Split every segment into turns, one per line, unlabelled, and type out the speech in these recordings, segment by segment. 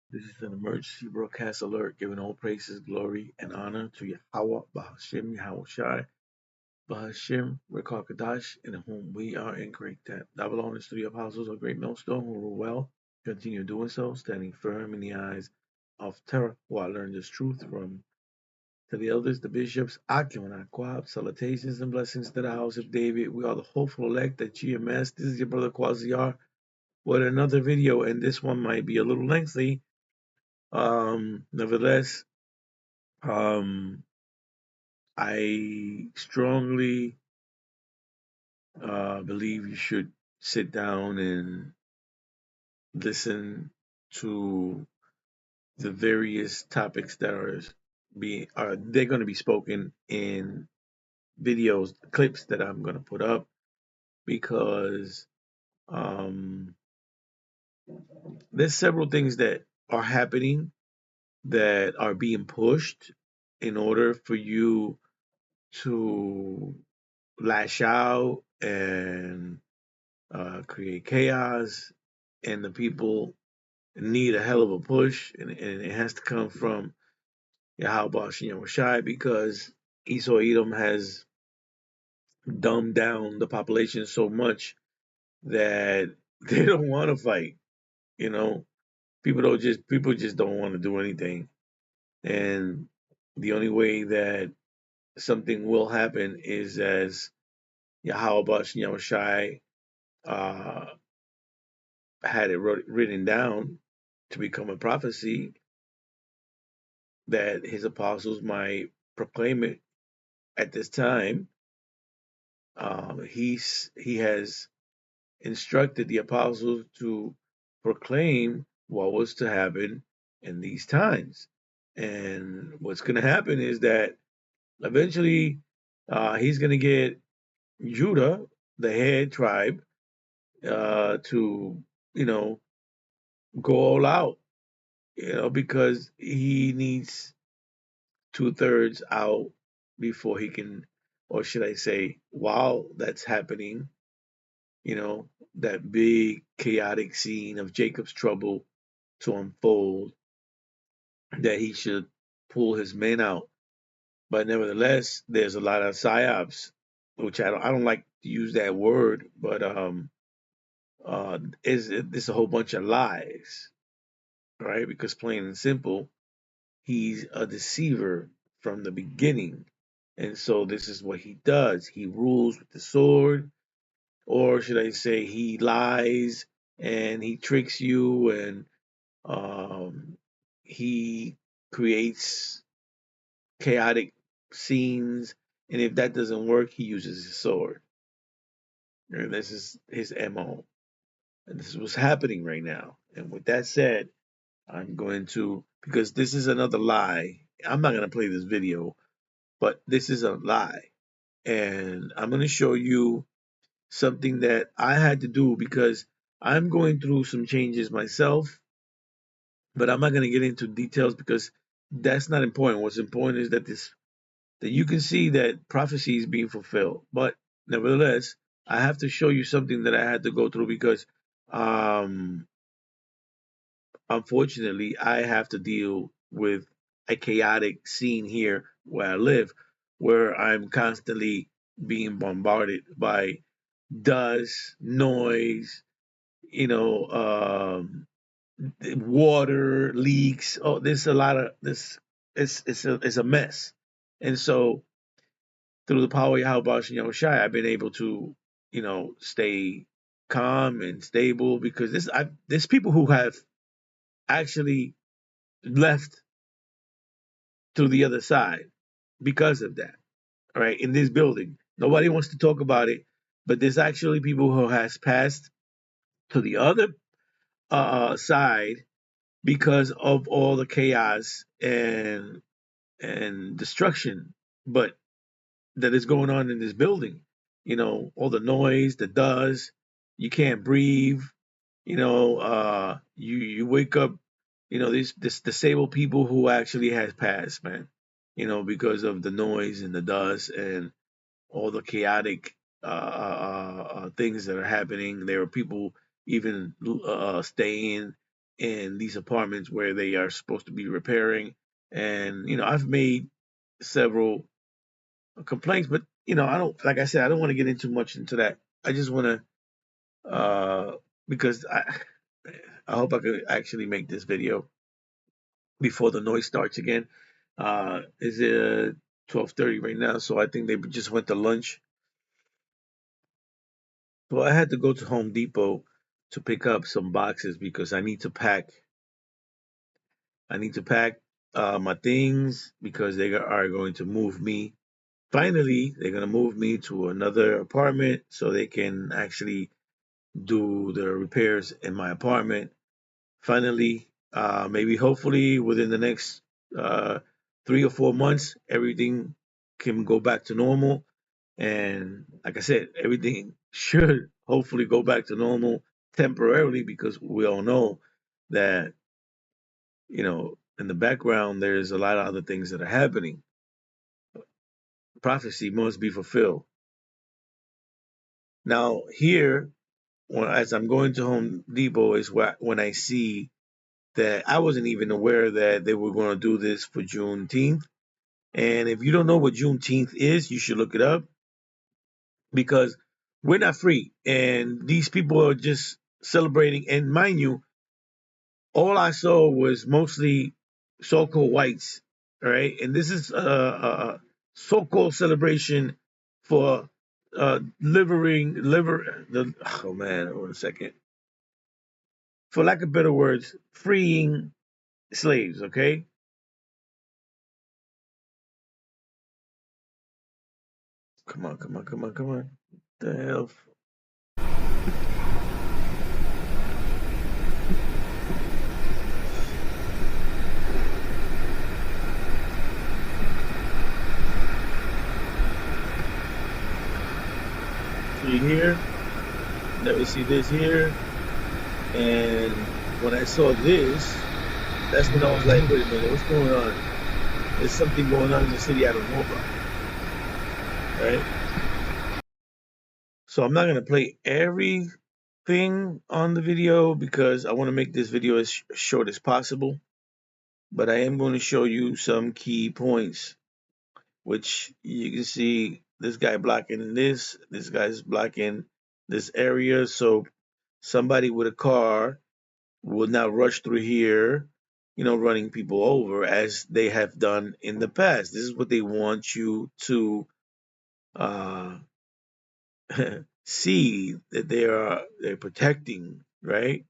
This is an emergency broadcast alert giving all praises, glory, and honor to Yahweh, Bahashim, Yahweh Shai, Bahashim, Rekakadash, in whom we are in great debt. Thou belongest to the apostles of great millstone who rule well, continue doing so, standing firm in the eyes of terror, who I learned this truth from. To the elders, the bishops, Akim and Aquab, salutations and blessings to the house of David. We are the hopeful elect at GMS. This is your brother Quasiar with another video, and this one might be a little lengthy. Nevertheless, um, I strongly believe you should sit down and listen to the various topics that are they're going to be spoken in videos, clips that I'm going to put up because um, there's several things that are happening that are being pushed in order for you to lash out and create chaos, and the people need a hell of a push, and it has to come from Yahweh Shem Shai because Esau Edom has dumbed down the population so much that they don't want to fight. You know, people just don't want to do anything, and the only way that something will happen is as Yahweh Shem Shai uh, had it written down to become a prophecy that his apostles might proclaim it at this time. He has instructed the apostles to proclaim what was to happen in these times. And what's going to happen is that eventually he's going to get Judah, the head tribe, to, you know, go all out, because he needs two-thirds out before he can, or should I say, while that's happening, that big chaotic scene of Jacob's trouble to unfold, that he should pull his men out. But nevertheless, there's a lot of psyops, which I don't like to use that word, but is it's a whole bunch of lies, right? Because plain and simple, he's a deceiver from the beginning. And so this is what he does. He rules with the sword, or should I say, he lies and he tricks you, and he creates chaotic scenes. And if that doesn't work, he uses his sword. And this is his MO. And this is what's happening right now. And with that said, I'm going to, because this is another lie. I'm not going to play this video, but this is a lie. And I'm going to show you something that I had to do because I'm going through some changes myself, but I'm not going to get into details because that's not important. What's important is that you can see that prophecy is being fulfilled. But nevertheless, I have to show you something that I had to go through because um unfortunately I have to deal with a chaotic scene here where I live, where I'm constantly being bombarded by dust, noise, you know, water leaks. Oh, there's a lot of this. It's a mess, and so through the power of Yahweh Shem Shai, I've been able to, stay calm and stable because there's people who have actually left to the other side because of that. All right, in this building, nobody wants to talk about it, but there's actually people who has passed to the other side because of all the chaos and destruction, but that is going on in this building. All the noise, the dust, you can't breathe. You wake up. These this disabled people who actually has passed, man. Because of the noise and the dust and all the chaotic things that are happening. There are people even staying. in these apartments where they are supposed to be repairing. And I've made several complaints, but I don't, like I said, I don't want to get into much into that. I just want to because I hope I could actually make this video before the noise starts again. Is it 12:30 right now? So I think they just went to lunch. So I had to go to Home Depot to pick up some boxes because I need to pack. I need to pack my things because they are going to move me. Finally, they're going to move me to another apartment so they can actually do the repairs in my apartment. Finally, maybe hopefully within the next uh, 3 or 4 months, everything can go back to normal. And like I said, everything should hopefully go back to normal temporarily because we all know that, in the background, there's a lot of other things that are happening. Prophecy must be fulfilled. Now, here, as I'm going to Home Depot, is when I see that I wasn't even aware that they were going to do this for Juneteenth. And if you don't know what Juneteenth is, you should look it up because we're not free. And these people are just celebrating. And mind you, all I saw was mostly so-called whites, all right? And this is a so-called celebration for oh man, hold on a second. For lack of better words, freeing slaves, okay? Come on, come on, come on, come on. The hell? See here? Let me see this here. And when I saw this, that's when I was like, wait a minute, what's going on? There's something going on in the city I don't know about. Right? So I'm not going to play everything on the video because I want to make this video as short as possible. But I am going to show you some key points, which you can see this guy blocking this guy's blocking this area. So somebody with a car will not rush through here, running people over as they have done in the past. This is what they want you to see, that they're protecting, right?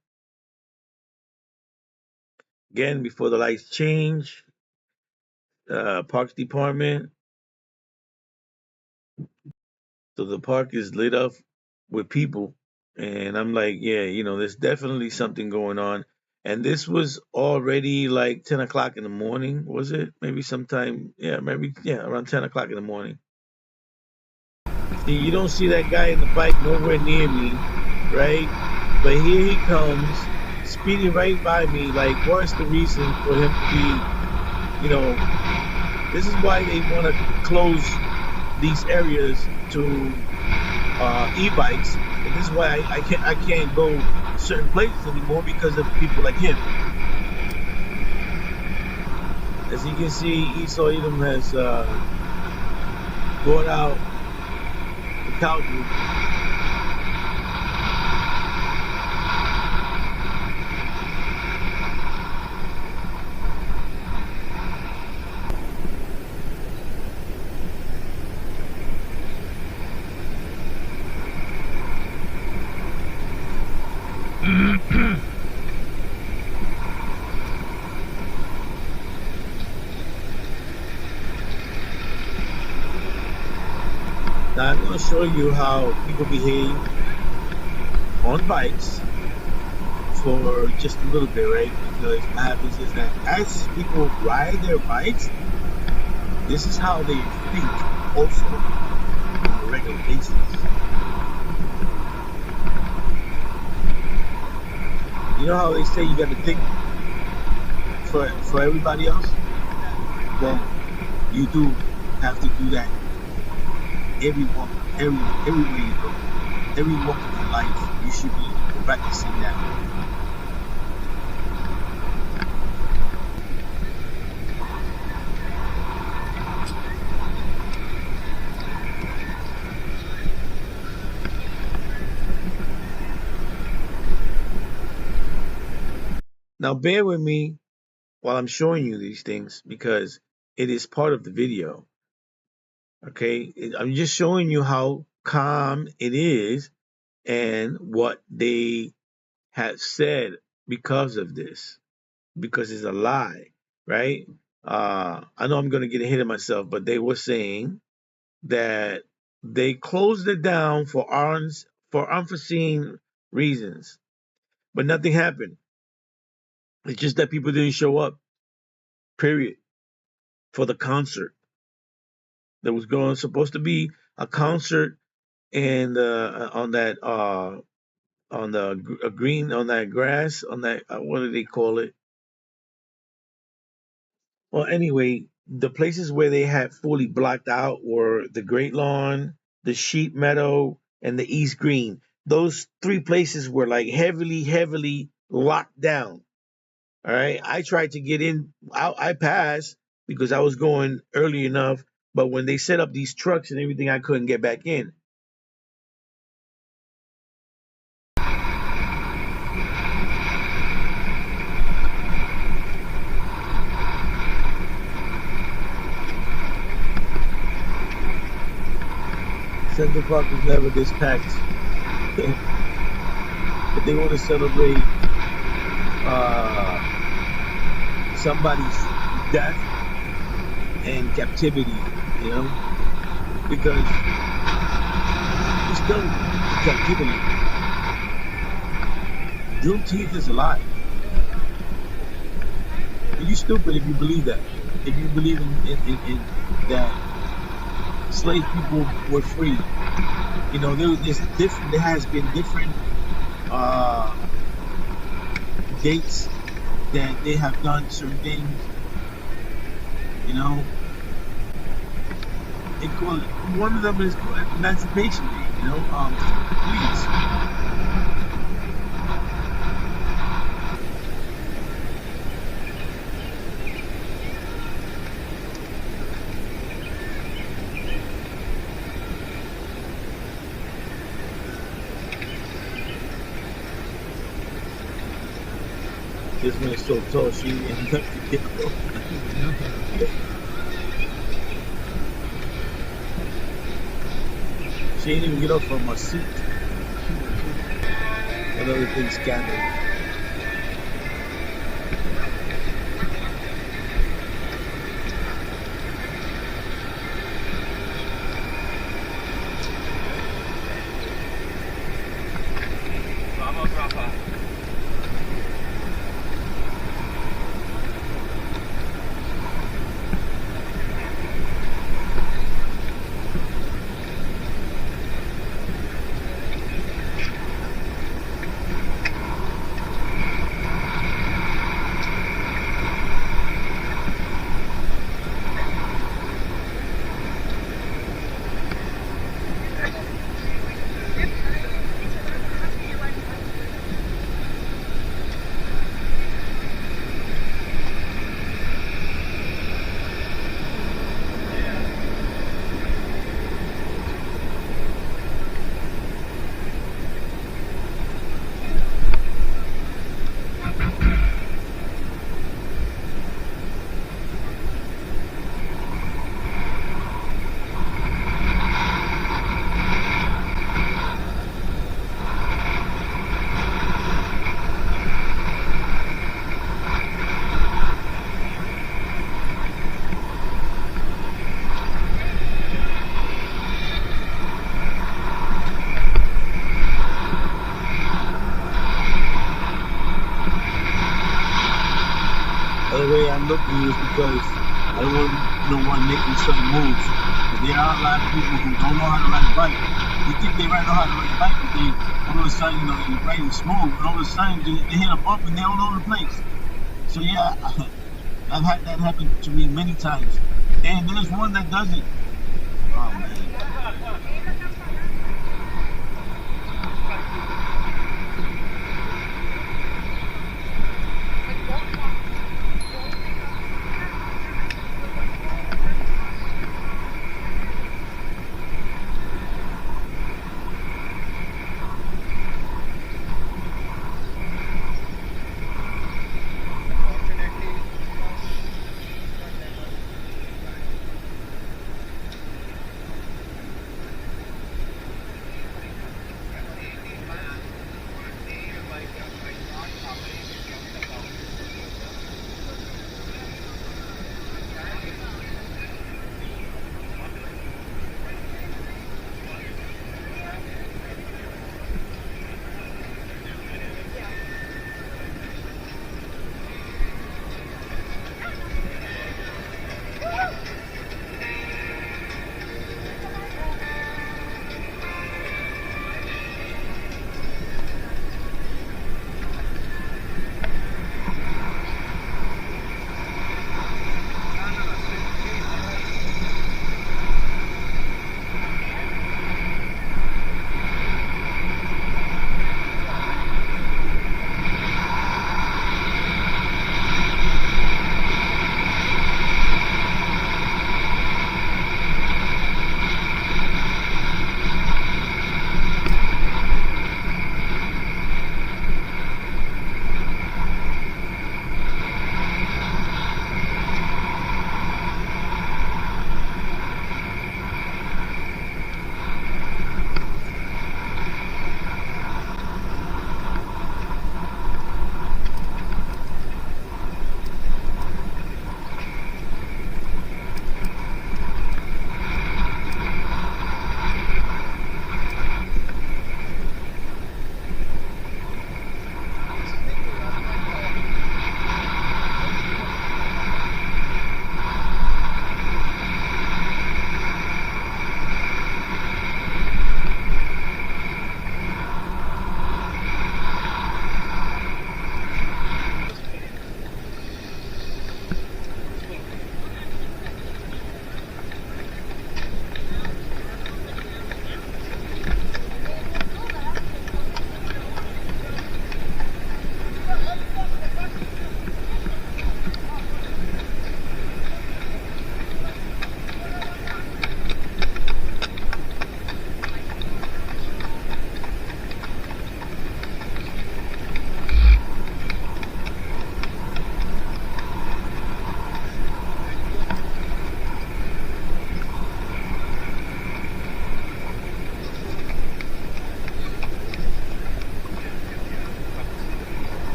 Again, before the lights change, Parks Department. So the park is lit up with people. And I'm like, yeah, there's definitely something going on. And this was already like 10 o'clock in the morning, was it? Maybe sometime, around 10 o'clock in the morning. See, you don't see that guy in the bike nowhere near me, right? But here he comes, speeding right by me. Like, what's the reason for him to be, this is why they want to close these areas to e-bikes. And this is why I can't go certain places anymore because of people like him. As you can see, Esau Edom has gone out to Calgary. Now I'm going to show you how people behave on bikes for just a little bit, right? Because what happens is that as people ride their bikes, this is how they think also on a regular basis. You know how they say you got to think for everybody else? Well, you do have to do that everywhere you go. Every walk of your life, you should be practicing that. Now, bear with me while I'm showing you these things because it is part of the video. Okay, I'm just showing you how calm it is and what they had said because of this, because it's a lie, right? I know I'm going to get ahead of myself, but they were saying that they closed it down for unforeseen reasons, but nothing happened. It's just that people didn't show up. Period. For the concert, there was supposed to be a concert and on the green on that grass on that what do they call it? Well, anyway, the places where they had fully blocked out were the Great Lawn, the Sheep Meadow, and the East Green. Those three places were like heavily locked down. All right. I tried to get in. I passed because I was going early enough. But when they set up these trucks and everything, I couldn't get back in. Central Park was never this packed. But they want to celebrate somebody's death and captivity, you know, because he's still in captivity. Juneteenth is a lie. And you're stupid if you believe that. If you believe in that slave people were free. You know, there has been different dates that they have done certain things. You know, one of them is called Emancipation Day. You know, please. This one is so tall, she ain't enough to get up. She ain't even get up from her seat. Another thing scandal. The way I'm looking is because I don't want no one making certain moves. But there are a lot of people who don't know how to ride a bike. They think they know how to ride a bike, but they all of a sudden, you know, they're riding smooth, and all of a sudden they hit a bump and they're all over the place. So yeah, I've had that happen to me many times. And there's one that does it. Oh man.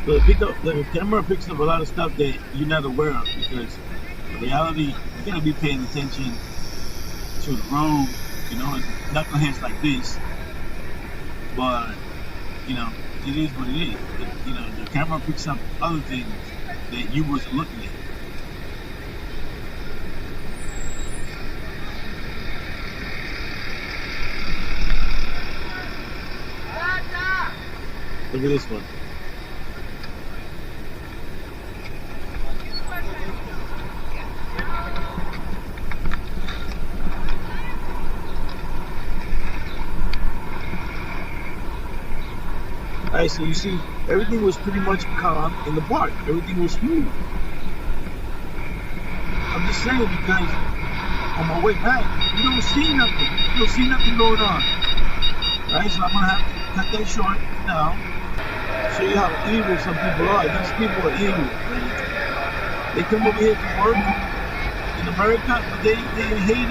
So the camera picks up a lot of stuff that you're not aware of because in reality, you gotta be paying attention to the road, and knuckleheads like this. But it is what it is. The camera picks up other things that you wasn't looking at. Look at this one. All right, so you see, everything was pretty much calm in the park. Everything was smooth. I'm just saying because on my way back, you don't see nothing. You don't see nothing going on. All right, so I'm gonna have to cut that short now. Show you how evil some people are. These people are evil. They come over here to work in America, but they hate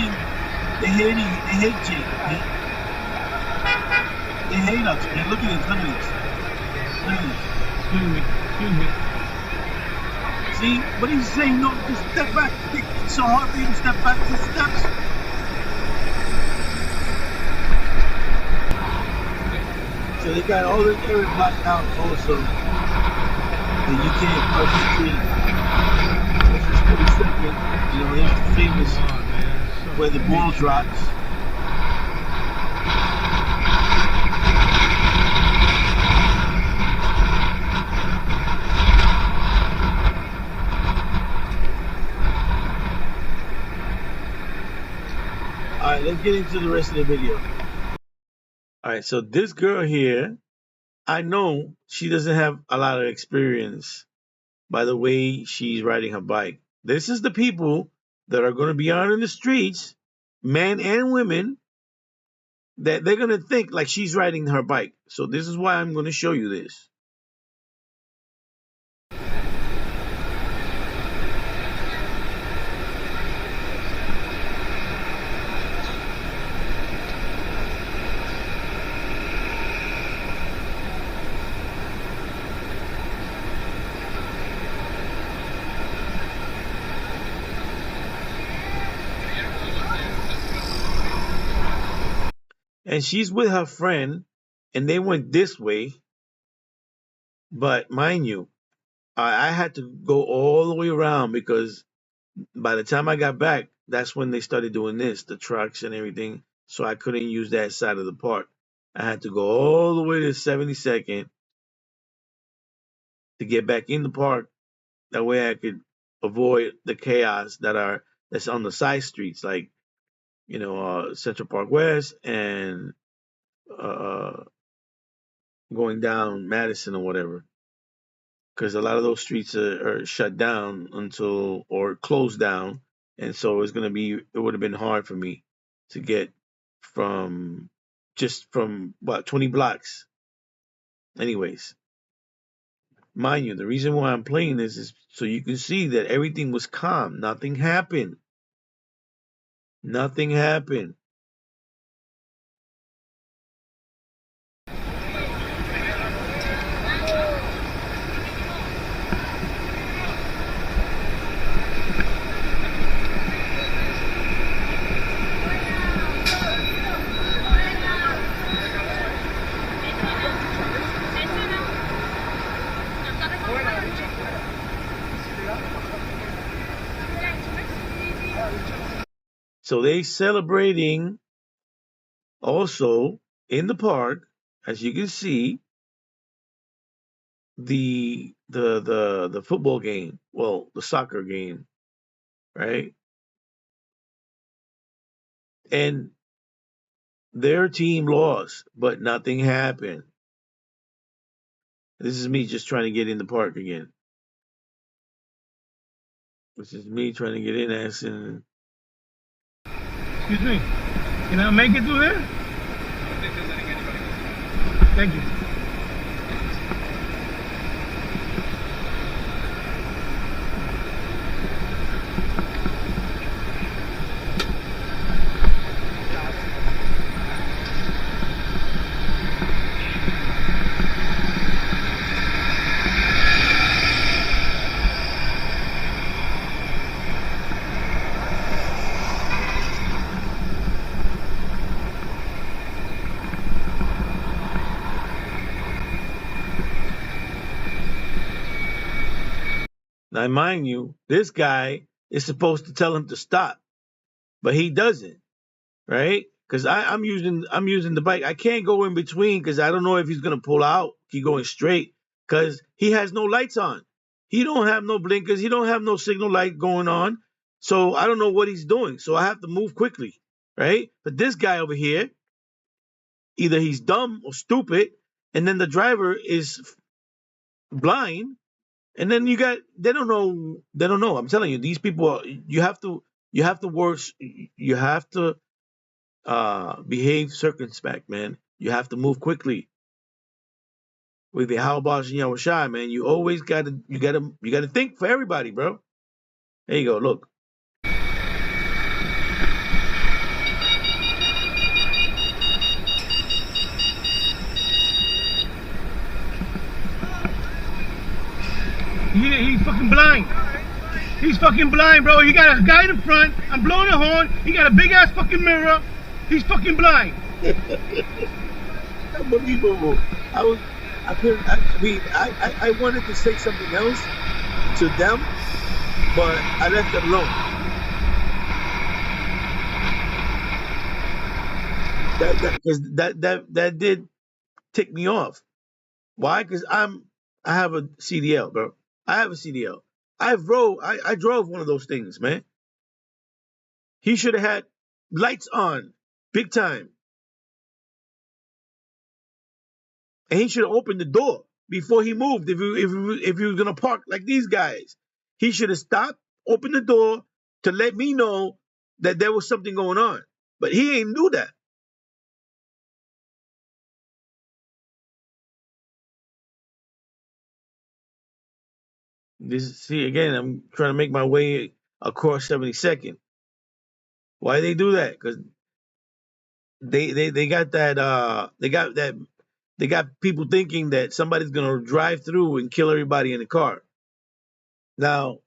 Jake. They hate us, man. Look at this. Excuse me. See, but he's saying no, just step back. It's so hard for you to step back 2 steps. So they got all this area blocked out also. And you can't participate. This is pretty simple. There's the famous where the ball drops. Alright, let's get into the rest of the video. Alright, so this girl here, I know she doesn't have a lot of experience by the way she's riding her bike. This is the people that are going to be out in the streets, men and women, that they're going to think like she's riding her bike. So this is why I'm going to show you this. And she's with her friend, and they went this way. But mind you, I had to go all the way around because by the time I got back, that's when they started doing this, the trucks and everything. So I couldn't use that side of the park. I had to go all the way to 72nd to get back in the park. That way I could avoid the chaos that's on the side streets, like Central Park West and uh, going down Madison or whatever, because a lot of those streets are shut down or closed down, and so it would have been hard for me to get from 20 blocks. Anyways, mind you, the reason why I'm playing this is so you can see that everything was calm. Nothing happened. Nothing happened. So they celebrating also in the park, as you can see, the football game, well, the soccer game, right? And their team lost, but nothing happened. This is me just trying to get in the park again. This is me trying to get in, asking.
Excuse me, can I make it through there? Thank you.
Now, mind you, this guy is supposed to tell him to stop, but he doesn't, right? Because I'm using the bike. I can't go in between because I don't know if he's gonna pull out, keep going straight, because he has no lights on. He don't have no blinkers. He don't have no signal light going on. So I don't know what he's doing. So I have to move quickly, right? But this guy over here, either he's dumb or stupid, and then the driver is blind, and then they don't know. I'm telling you, these people are, you have to work, you have to behave circumspect, man. You have to move quickly with the how about Shai, man. You always gotta think for everybody, bro. There you go. Look.
He's fucking blind. He's fucking blind, bro. He got a guy in the front. I'm blowing a horn. He got a big ass fucking mirror. He's fucking blind.
Unbelievable. I wanted to say something else to them, but I left them alone. That did tick me off. Why? Because I have a CDL, bro. I have a CDL. I drove one of those things, man. He should have had lights on, big time, and he should have opened the door before he moved. If he was gonna park like these guys, he should have stopped, opened the door to let me know that there was something going on. But he ain't do that. See again, I'm trying to make my way across 72nd. Why they do that? Because they got they got people thinking that somebody's gonna drive through and kill everybody in the car. Now,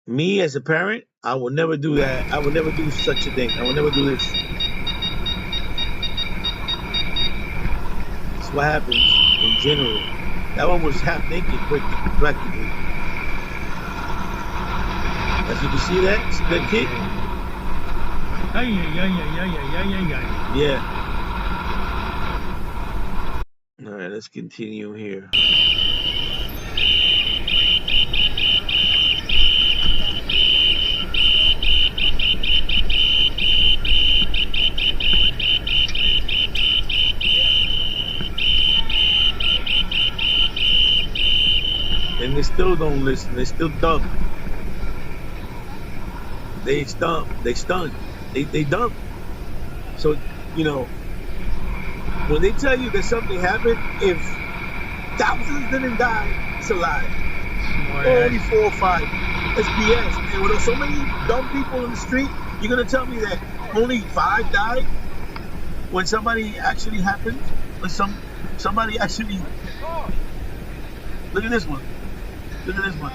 me as a parent, I will never do that. I will never do such a thing. I will never do this. That's what happens in general. That one was half naked, practically. As you can see that, see that kid? Yeah. All right, let's continue here. And they still don't listen. They still dumb. They stunned. They dumb. So, when they tell you that something happened, if thousands didn't die, it's a lie. Only 4 or 5. It's BS. And with so many dumb people in the street, you're gonna tell me that only 5 died when somebody actually happened? When somebody actually. Look at this one. Look at this one.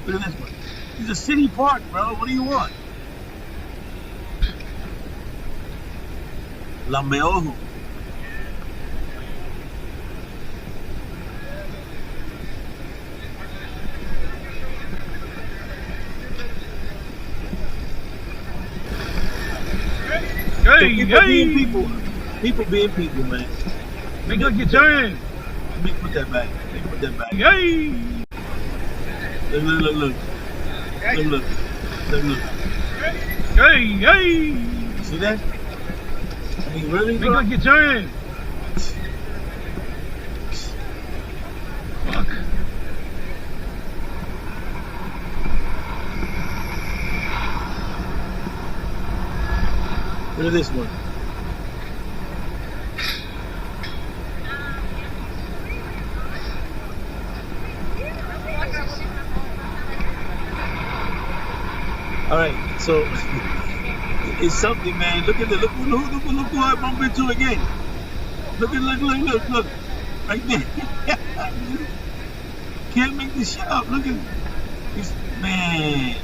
Look at this one. It's a city park, bro. What do you want? Lambeojo. People being people, man.
Make like you turn.
Let me put that back.
Yay!
Look.
Hey!
See that? I mean, really,
Make
bro?
like you turn. Fuck.
Look at this one. All right, so it's something, man. Look who I bump into again. Look, right there. Can't make this shit up. Look at this, man.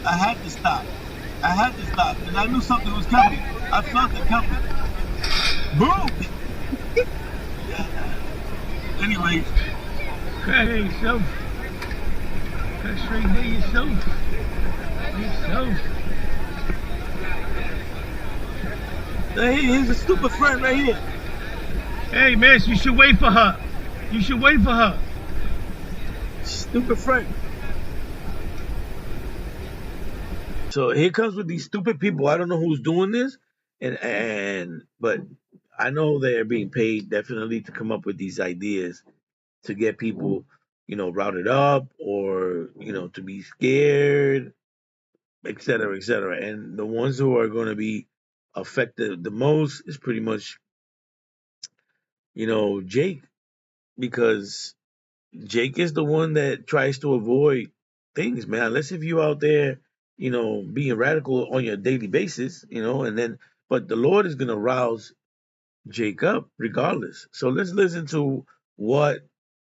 I had to stop, and I knew something was coming. I felt it coming. Boom. Anyway,
Crackhead yourself. Cut straight there yourself. Yourself.
Hey, here's a stupid friend right here.
Hey, miss, you should wait for her. You should wait for her.
Stupid friend. So here comes with these stupid people. I don't know who's doing this, but I know they're being paid definitely to come up with these ideas to get people, routed up or to be scared, et cetera, et cetera. And the ones who are going to be affected the most is pretty much, Jake, because Jake is the one that tries to avoid things, man. Unless if you out there, being radical on your daily basis, but the Lord is gonna rouse Jake up regardless. So let's listen to what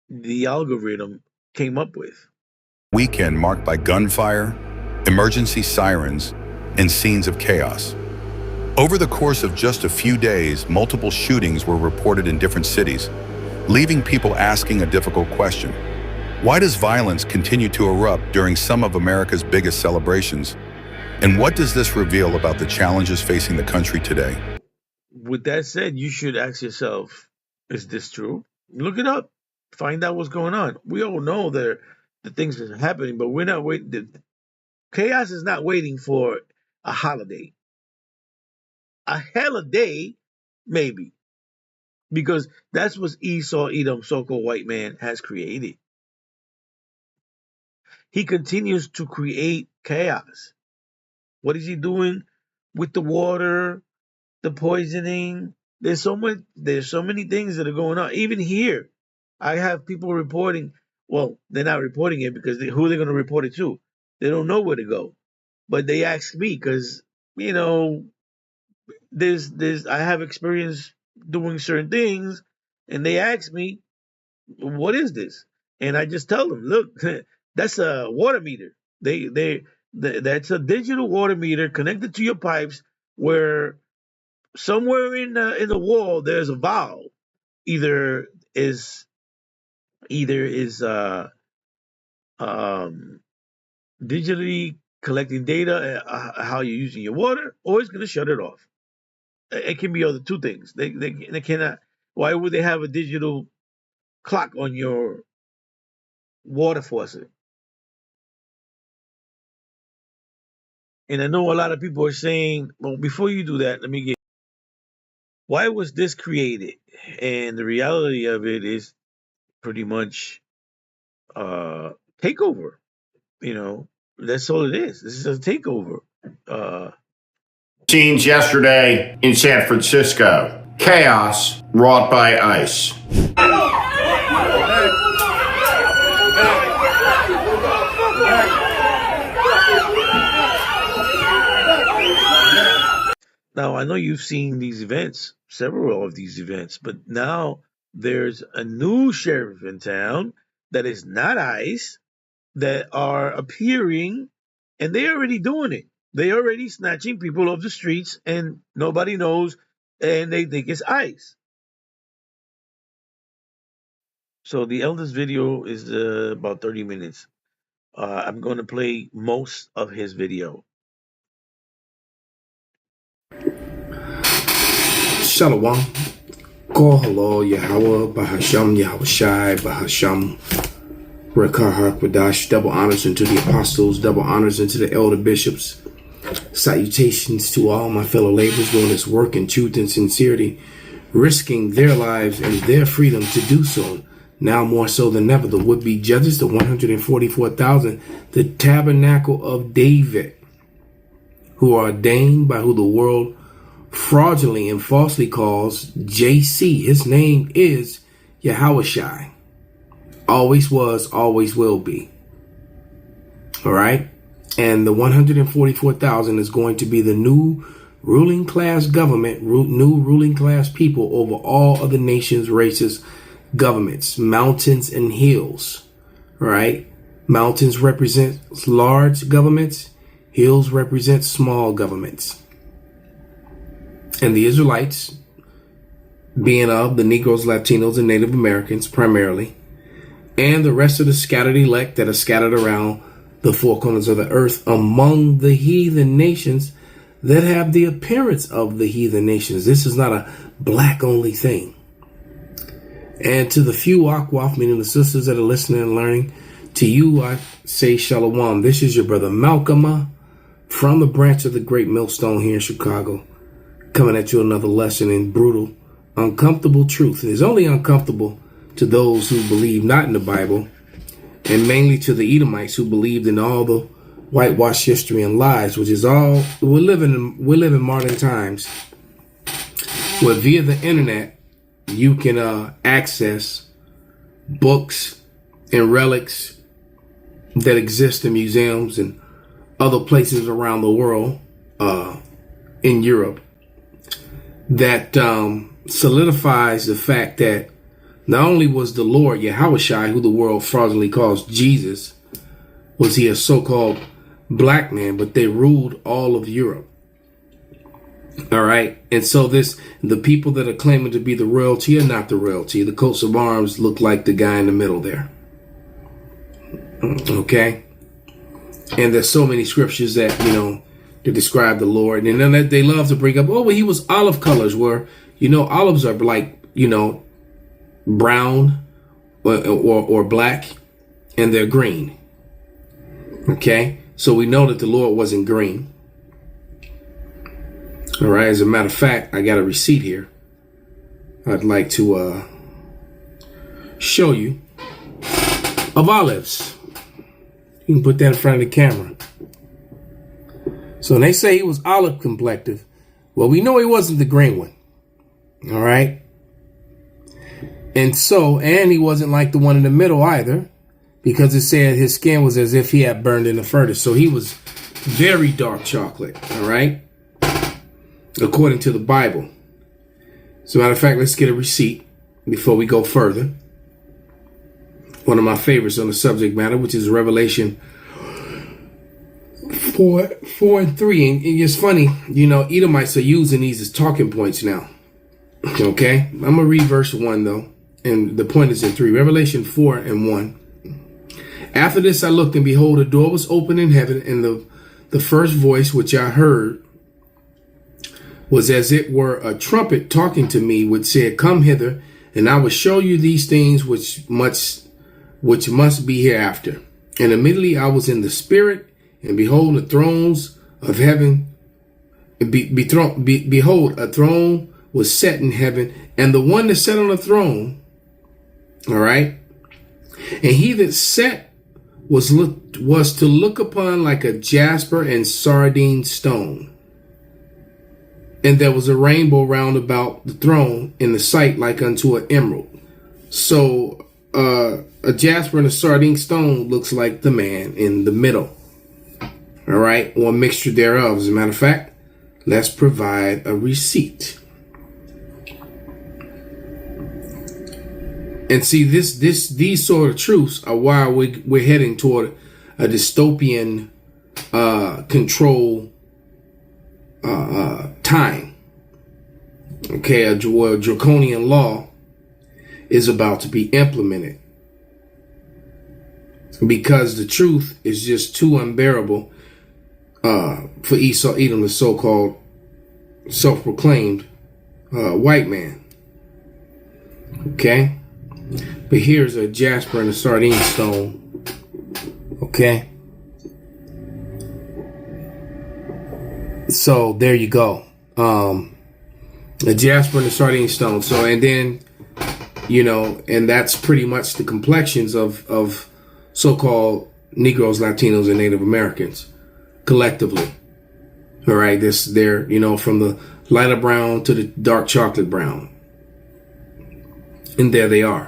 the algorithm came up with.
Weekend marked by gunfire, emergency sirens, and scenes of chaos. Over the course of just a few days, multiple shootings were reported in different cities, leaving people asking a difficult question. Why does violence continue to erupt during some of America's biggest celebrations? And what does this reveal about the challenges facing the country today?
With that said, you should ask yourself, is this true? Look it up. Find out what's going on. We all know the things that are happening, but we're not waiting. Chaos is not waiting for a holiday. A hell of a day, maybe. Because that's what Esau, Edom, so-called white man has created. He continues to create chaos. What is he doing with the water, the poisoning? There's so many things that are going on. Even here, I have people reporting. Well, they're not reporting it because who are they going to report it to? They don't know where to go. But they ask me because, I have experience doing certain things, and they ask me, what is this? And I just tell them, look, that's a water meter. That's a digital water meter connected to your pipes, where somewhere in the wall there's a valve. Either is digitally collecting data, how you're using your water, or it's going to shut it off. It can be other two things. They cannot. Why would they have a digital clock on your water faucet? And I know a lot of people are saying, well, before you do that, let me get, why was this created? And the reality of it is pretty much takeover. That's all it is. This is a takeover.
Scenes yesterday in San Francisco. Chaos wrought by ICE.
Now, I know you've seen these events, several of these events, but now there's a new sheriff in town that is not ICE that are appearing, and they're already doing it. They're already snatching people off the streets, and nobody knows, and they think it's ICE. So the eldest video is about 30 minutes. I'm going to play most of his video.
Shalom. Kol Halo Yahweh Bahasham Yahushai Bahasham Rekah Harkwadash. Double honors unto the apostles, double honors unto the elder bishops. Salutations to all my fellow laborers doing this work in truth and sincerity, risking their lives and their freedom to do so. Now more so than ever, the would-be judges, the 144,000, the tabernacle of David, who are ordained by who the world fraudulently and falsely calls JC. His name is Yahushai. Always was, always will be. All right? And the 144,000 is going to be the new ruling class government, new ruling class people over all other nations, races, governments, mountains and hills. All right? Mountains represent large governments. Hills represent small governments. And the Israelites, being of the Negroes, Latinos, and Native Americans primarily, and the rest of the scattered elect that are scattered around the four corners of the earth among the heathen nations that have the appearance of the heathen nations. This is not a black only thing. And to the few Akwaf, meaning the sisters that are listening and learning, to you I say Shalom. This is your brother Malcolm from the branch of the Great Millstone here in Chicago, coming at you another lesson in brutal, uncomfortable truth. And it's only uncomfortable to those who believe not in the Bible, and mainly to the Edomites who believed in all the whitewash history and lies, which is all we live in modern times, where via the internet you can access books and relics that exist in museums and other places around the world, in Europe, that solidifies the fact that not only was the Lord Yahushua, who the world fraudulently calls Jesus, was he a so-called black man, but they ruled all of Europe. All right. And so the people that are claiming to be the royalty are not the royalty. The coats of arms look like the guy in the middle there. Okay. And there's so many scriptures that, to describe the Lord. And then they love to bring up, oh, well, he was olive colors, where, olives are like, brown or black, and they're green. Okay. So we know that the Lord wasn't green. All right. As a matter of fact, I got a receipt here. I'd like to show you of olives. You can put that in front of the camera. So when they say he was olive complected, well, we know he wasn't the green one. All right. And he wasn't like the one in the middle either, because it said his skin was as if he had burned in the furnace. So he was very dark chocolate. All right. According to the Bible. As a matter of fact, let's get a receipt before we go further. One of my favorites on the subject matter, which is Revelation 4:4-3. And it's funny, Edomites are using these as talking points now. Okay, I'm going to read verse 1 though. And the point is in 3. Revelation 4:1. After this I looked, and behold, a door was opened in heaven, and the first voice which I heard was as it were a trumpet talking to me, which said, Come hither, and I will show you these things which must be hereafter. And immediately I was in the spirit, and behold, the thrones of heaven, behold, a throne was set in heaven, and the one that sat on the throne, all right, and he that sat was to look upon like a jasper and sardine stone. And there was a rainbow round about the throne in the sight like unto an emerald. So a jasper and a sardine stone looks like the man in the middle. All right, or a mixture thereof. As a matter of fact, let's provide a receipt. And see, these sort of truths are why we're heading toward a dystopian control time. Okay, a draconian law is about to be implemented because the truth is just too unbearable for Esau Edom, the so-called self-proclaimed white man. Okay, but here's a jasper and a sardine stone. Okay, so there you go. A jasper and a sardine stone. So, and then, and that's pretty much the complexions of so-called Negroes, Latinos, and Native Americans collectively. All right, they're from the lighter brown to the dark chocolate brown, and there they are.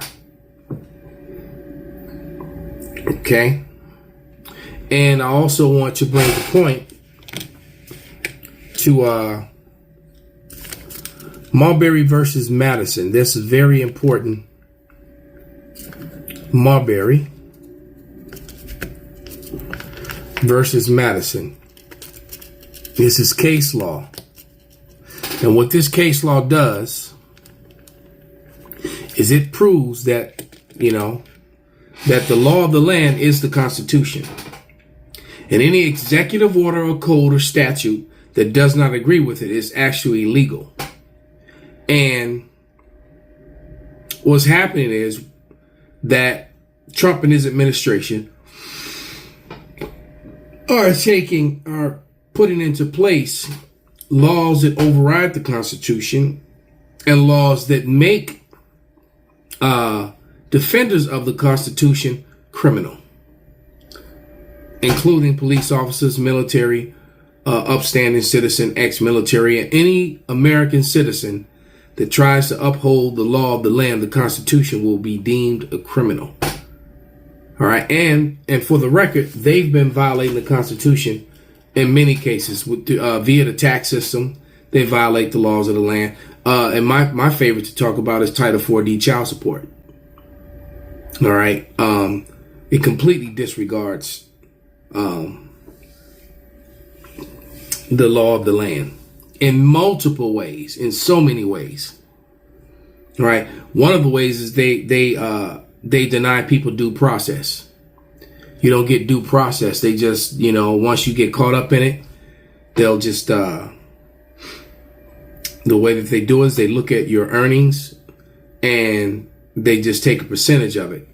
Okay, and I also want to bring the point to Marbury versus Madison. This is very important. Marbury versus Madison. This is case law. And what this case law does is it proves that, that the law of the land is the Constitution. And any executive order or code or statute that does not agree with it is actually illegal. And what's happening is that Trump and his administration are putting into place laws that override the Constitution and laws that make defenders of the Constitution criminal, including police officers, military, upstanding citizen, ex-military, and any American citizen that tries to uphold the law of the land, the Constitution, will be deemed a criminal. All right, and for the record, they've been violating the Constitution in many cases via the tax system. They violate the laws of the land. And my favorite to talk about is Title 4D child support. All right, it completely disregards the law of the land in multiple ways, in so many ways. All right, one of the ways is they deny people due process. You don't get due process. They just, once you get caught up in it, they'll just, the way that they do is they look at your earnings and they just take a percentage of it.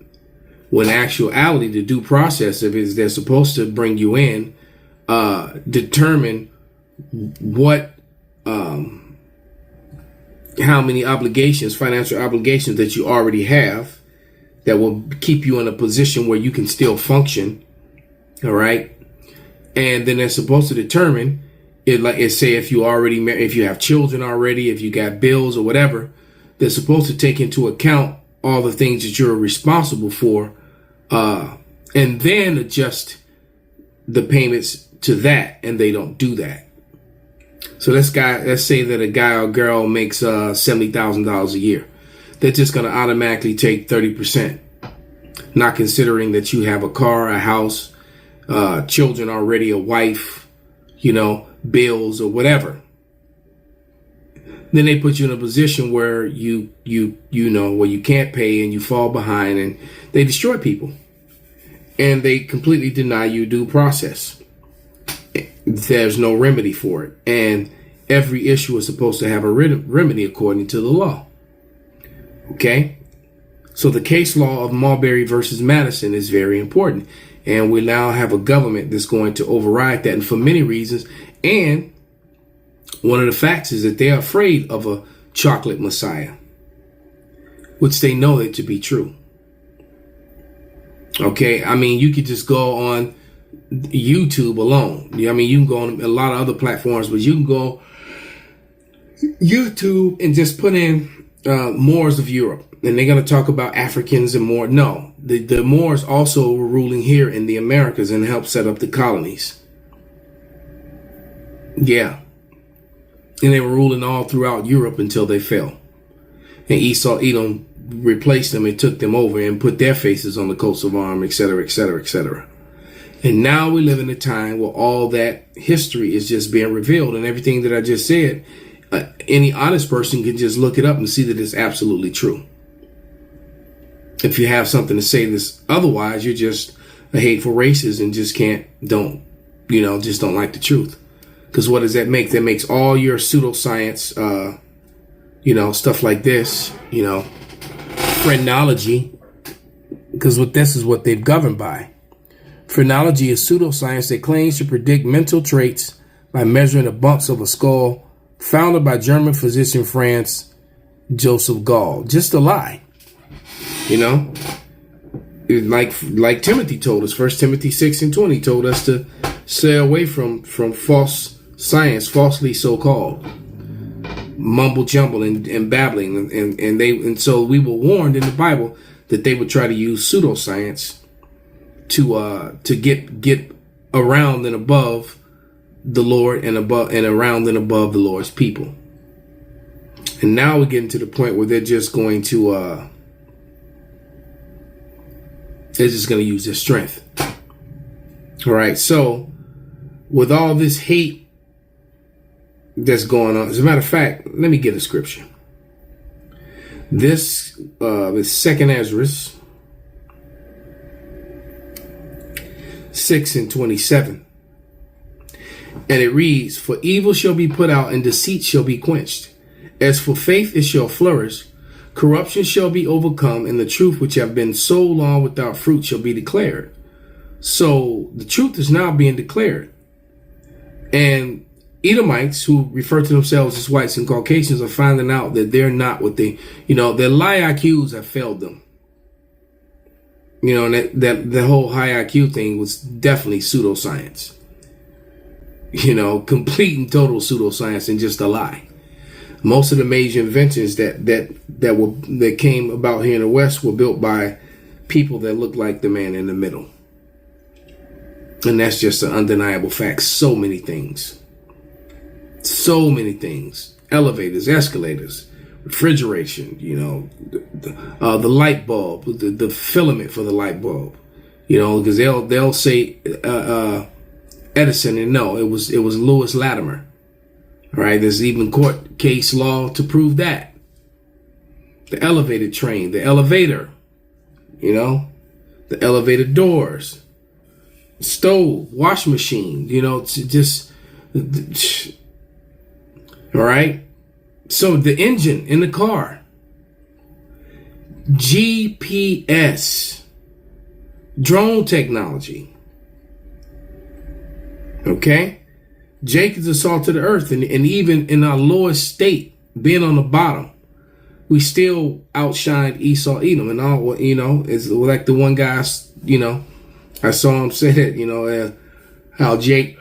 When actuality, the due process of it is they're supposed to bring you in, determine what, how many obligations, financial obligations that you already have that will keep you in a position where you can still function. All right. And then they're supposed to determine it, like it say, if you have children already, if you got bills or whatever, they're supposed to take into account all the things that you're responsible for, and then adjust the payments to that. And they don't do that. So let's say that a guy or girl makes $70,000 a year. They're just going to automatically take 30%, not considering that you have a car, a house, children already, a wife, bills or whatever. Then they put you in a position where you can't pay and you fall behind, and they destroy people, and they completely deny you due process. There's no remedy for it, and every issue is supposed to have a remedy according to the law. Okay, so the case law of Marbury versus Madison is very important, and we now have a government that's going to override that, and for many reasons. And one of the facts is that they're afraid of a chocolate messiah, which they know it to be true. Okay, I mean, you could just go on YouTube alone. I mean, you can go on a lot of other platforms, but you can go YouTube and just put in Moors of Europe, and they're going to talk about Africans and more. No, the Moors also were ruling here in the Americas and helped set up the colonies. Yeah. And they were ruling all throughout Europe until they fell. And Esau, Edom replaced them and took them over and put their faces on the coats of arms, etc., etc., etc. And now we live in a time where all that history is just being revealed, and everything that I just said, any honest person can just look it up and see that it's absolutely true. If you have something to say this otherwise, you're just a hateful racist and just don't like the truth. Because what does that make? That makes all your pseudoscience, stuff like this, phrenology, because this is what they've governed by. Phrenology is pseudoscience that claims to predict mental traits by measuring the bumps of a skull, founded by German physician Franz Joseph Gall. Just a lie. Like Timothy told us, 1 Timothy 6:20 told us to stay away from false science, falsely so-called, mumble jumble and babbling, and so we were warned in the Bible that they would try to use pseudoscience to get around and above the Lord and around and above the Lord's people. And now we're getting to the point where they're just going to use their strength. All right, so with all this hate that's going on, as a matter of fact, let me get a scripture. This is 2nd Ezra, 6 and 27. And it reads, "For evil shall be put out, and deceit shall be quenched. As for faith, it shall flourish. Corruption shall be overcome, and the truth which have been so long without fruit shall be declared." So the truth is now being declared. And Edomites, who refer to themselves as whites and Caucasians, are finding out that they're not what they, their lie IQs have failed them. And that whole high IQ thing was definitely pseudoscience. Complete and total pseudoscience and just a lie. Most of the major inventions that came about here in the West were built by people that look like the man in the middle. And that's just an undeniable fact. So many things. Elevators, escalators, refrigeration, the light bulb, the filament for the light bulb, because they'll say Edison, and no, it was Lewis Latimer. All right, there's even court case law to prove that. The elevated train, the elevator, the elevator doors, stove, wash machine, all right. So the engine in the car, GPS, drone technology. Okay. Jacob's the salt of the earth, and even in our lowest state, being on the bottom, we still outshined Esau, Edom, and all. It's like the one guy, I saw him say that, how Jake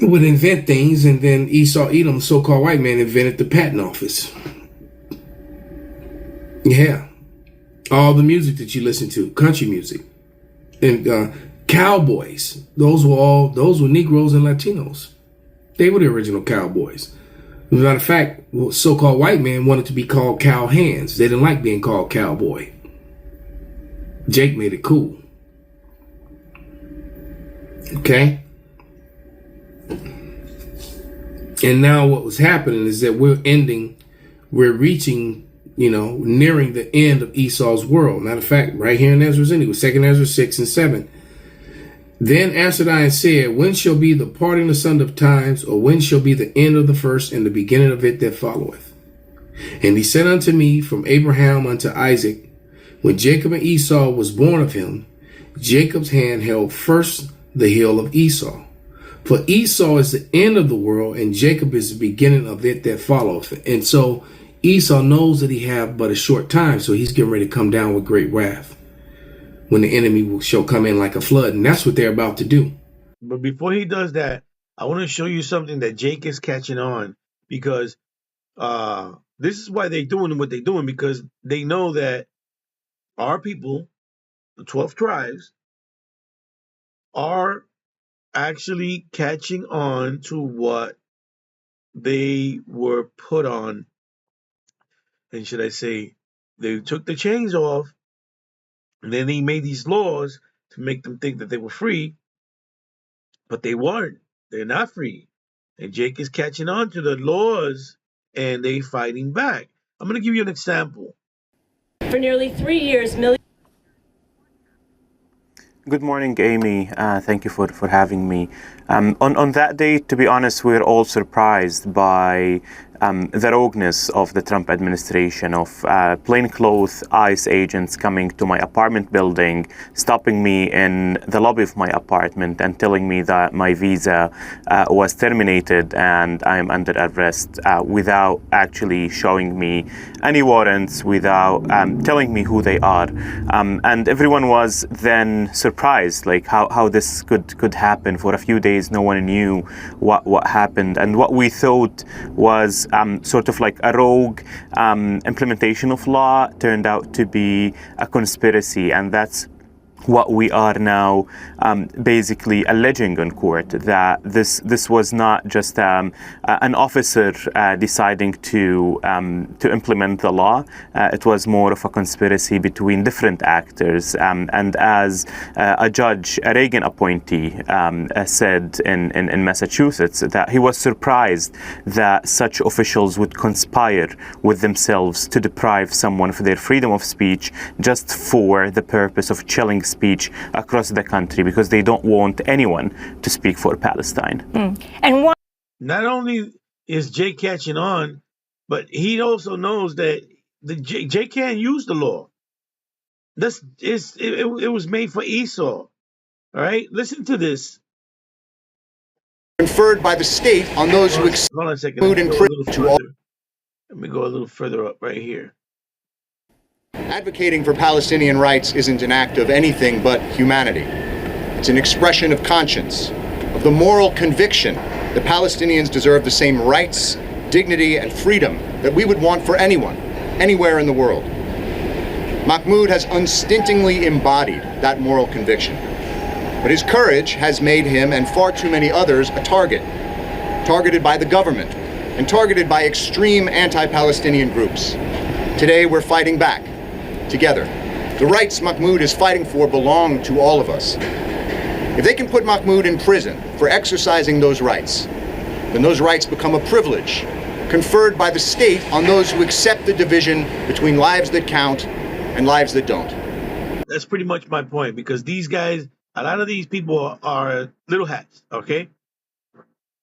would invent things, and then Esau, Edom, so-called white man, invented the patent office. Yeah, all the music that you listen to, country music, and cowboys. Those were Negroes and Latinos. They were the original cowboys. As a matter of fact, so-called white men wanted to be called cow hands. They didn't like being called cowboy. Jake made it cool. Okay. And now what was happening is that we're reaching, nearing the end of Esau's world. Matter of fact, right here in Ezra's Ending, 2 Ezra 6 and 7. Then answered I and said, when shall be the parting asunder of times, or when shall be the end of the first and the beginning of it that followeth? And he said unto me, from Abraham unto Isaac, when Jacob and Esau was born of him, Jacob's hand held first the heel of Esau. For Esau is the end of the world, and Jacob is the beginning of it that followeth. And so Esau knows that he have but a short time, so he's getting ready to come down with great wrath when the enemy shall come in like a flood. And that's what they're about to do.
But before he does that, I want to show you something that Jake is catching on, because this is why they're doing what they're doing, because they know that our people, the 12 tribes, are actually catching on to what they were put on. And should I say, they took the chains off, and then he made these laws to make them think that they were free, but they weren't. They're not free. And Jake is catching on to the laws, and they fighting back. I'm going to give you an example.
For nearly 3 years,
Good morning, Amy. Thank you for having me. On that day, to be honest, we're all surprised by the rogueness of the Trump administration, of plainclothes ICE agents coming to my apartment building, stopping me in the lobby of my apartment and telling me that my visa was terminated and I'm under arrest without actually showing me any warrants, without telling me who they are. And everyone was then surprised, like how this could happen. For a few days, no one knew what happened. And what we thought was sort of like a rogue implementation of law turned out to be a conspiracy, and that's what we are now basically alleging in court, that this was not just an officer deciding to implement the law. It was more of a conspiracy between different actors. And as a judge, a Reagan appointee, said in Massachusetts, that he was surprised that such officials would conspire with themselves to deprive someone of their freedom of speech just for the purpose of chilling speech across the country because they don't want anyone to speak for Palestine.
And one
Not only is Jay catching on, but he also knows that Jay can't use the law. It was made for Esau. All right, listen to this.
Conferred by the state on those who
Hold on a second.
exclude and
Let me go a little further up right here.
advocating for Palestinian rights isn't an act of anything but humanity. It's an expression of conscience, of the moral conviction that Palestinians deserve the same rights, dignity, and freedom that we would want for anyone, anywhere in the world. Mahmoud has unstintingly embodied that moral conviction. But his courage has made him and far too many others a targeted by the government and targeted by extreme anti-Palestinian groups. Today we're fighting back, together. The rights Mahmoud is fighting for belong to all of us. If they can put Mahmoud in prison for exercising those rights, then those rights become a privilege conferred by the state on those who accept the division between lives that count and lives that don't.
That's pretty much my point, because these guys, a lot of these people are little hats, okay?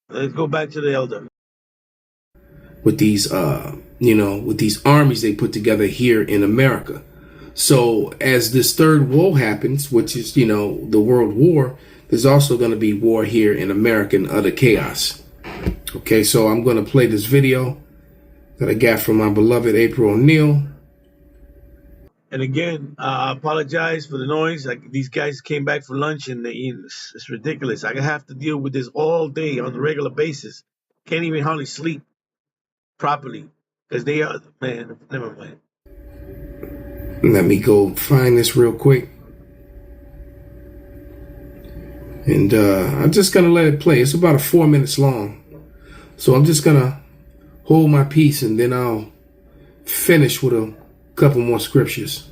Let's go back to the elder.
With these, with these armies they put together here in America. So as this third war happens, which is, the world war, there's also going to be war here in America and other chaos. Okay, so I'm going to play this video that I got from my beloved April O'Neil.
And again, I apologize for the noise. Like, these guys came back for lunch and it's ridiculous. I have to deal with this all day on a regular basis. Can't even hardly sleep properly because they are, man, never mind.
Let me go find this real quick. And I'm just going to let it play. It's about 4 minutes long. So I'm just going to hold my peace and then I'll finish with a couple more scriptures.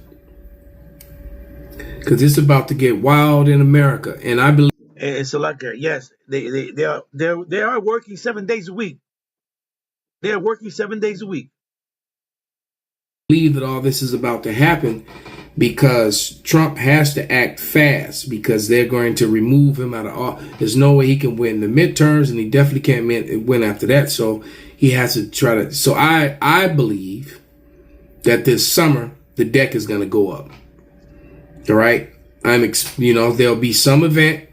Because it's about to get wild in America. And I believe...
And so, like, yes, they are working 7 days a week. They are working 7 days a week.
Believe that all this is about to happen because Trump has to act fast because they're going to remove him out of office. There's no way he can win the midterms, and he definitely can't win after that. So he has to try to. So I believe that this summer the deck is going to go up. All right, there'll be some event.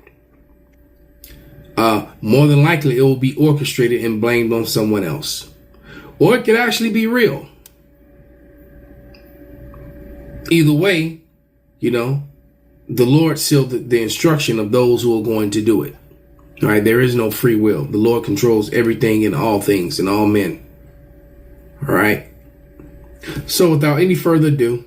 More than likely, it will be orchestrated and blamed on someone else, or it could actually be real. Either way, the Lord sealed the instruction of those who are going to do it. All right, there is no free will. The Lord controls everything and all things and all men. All right. So without any further ado,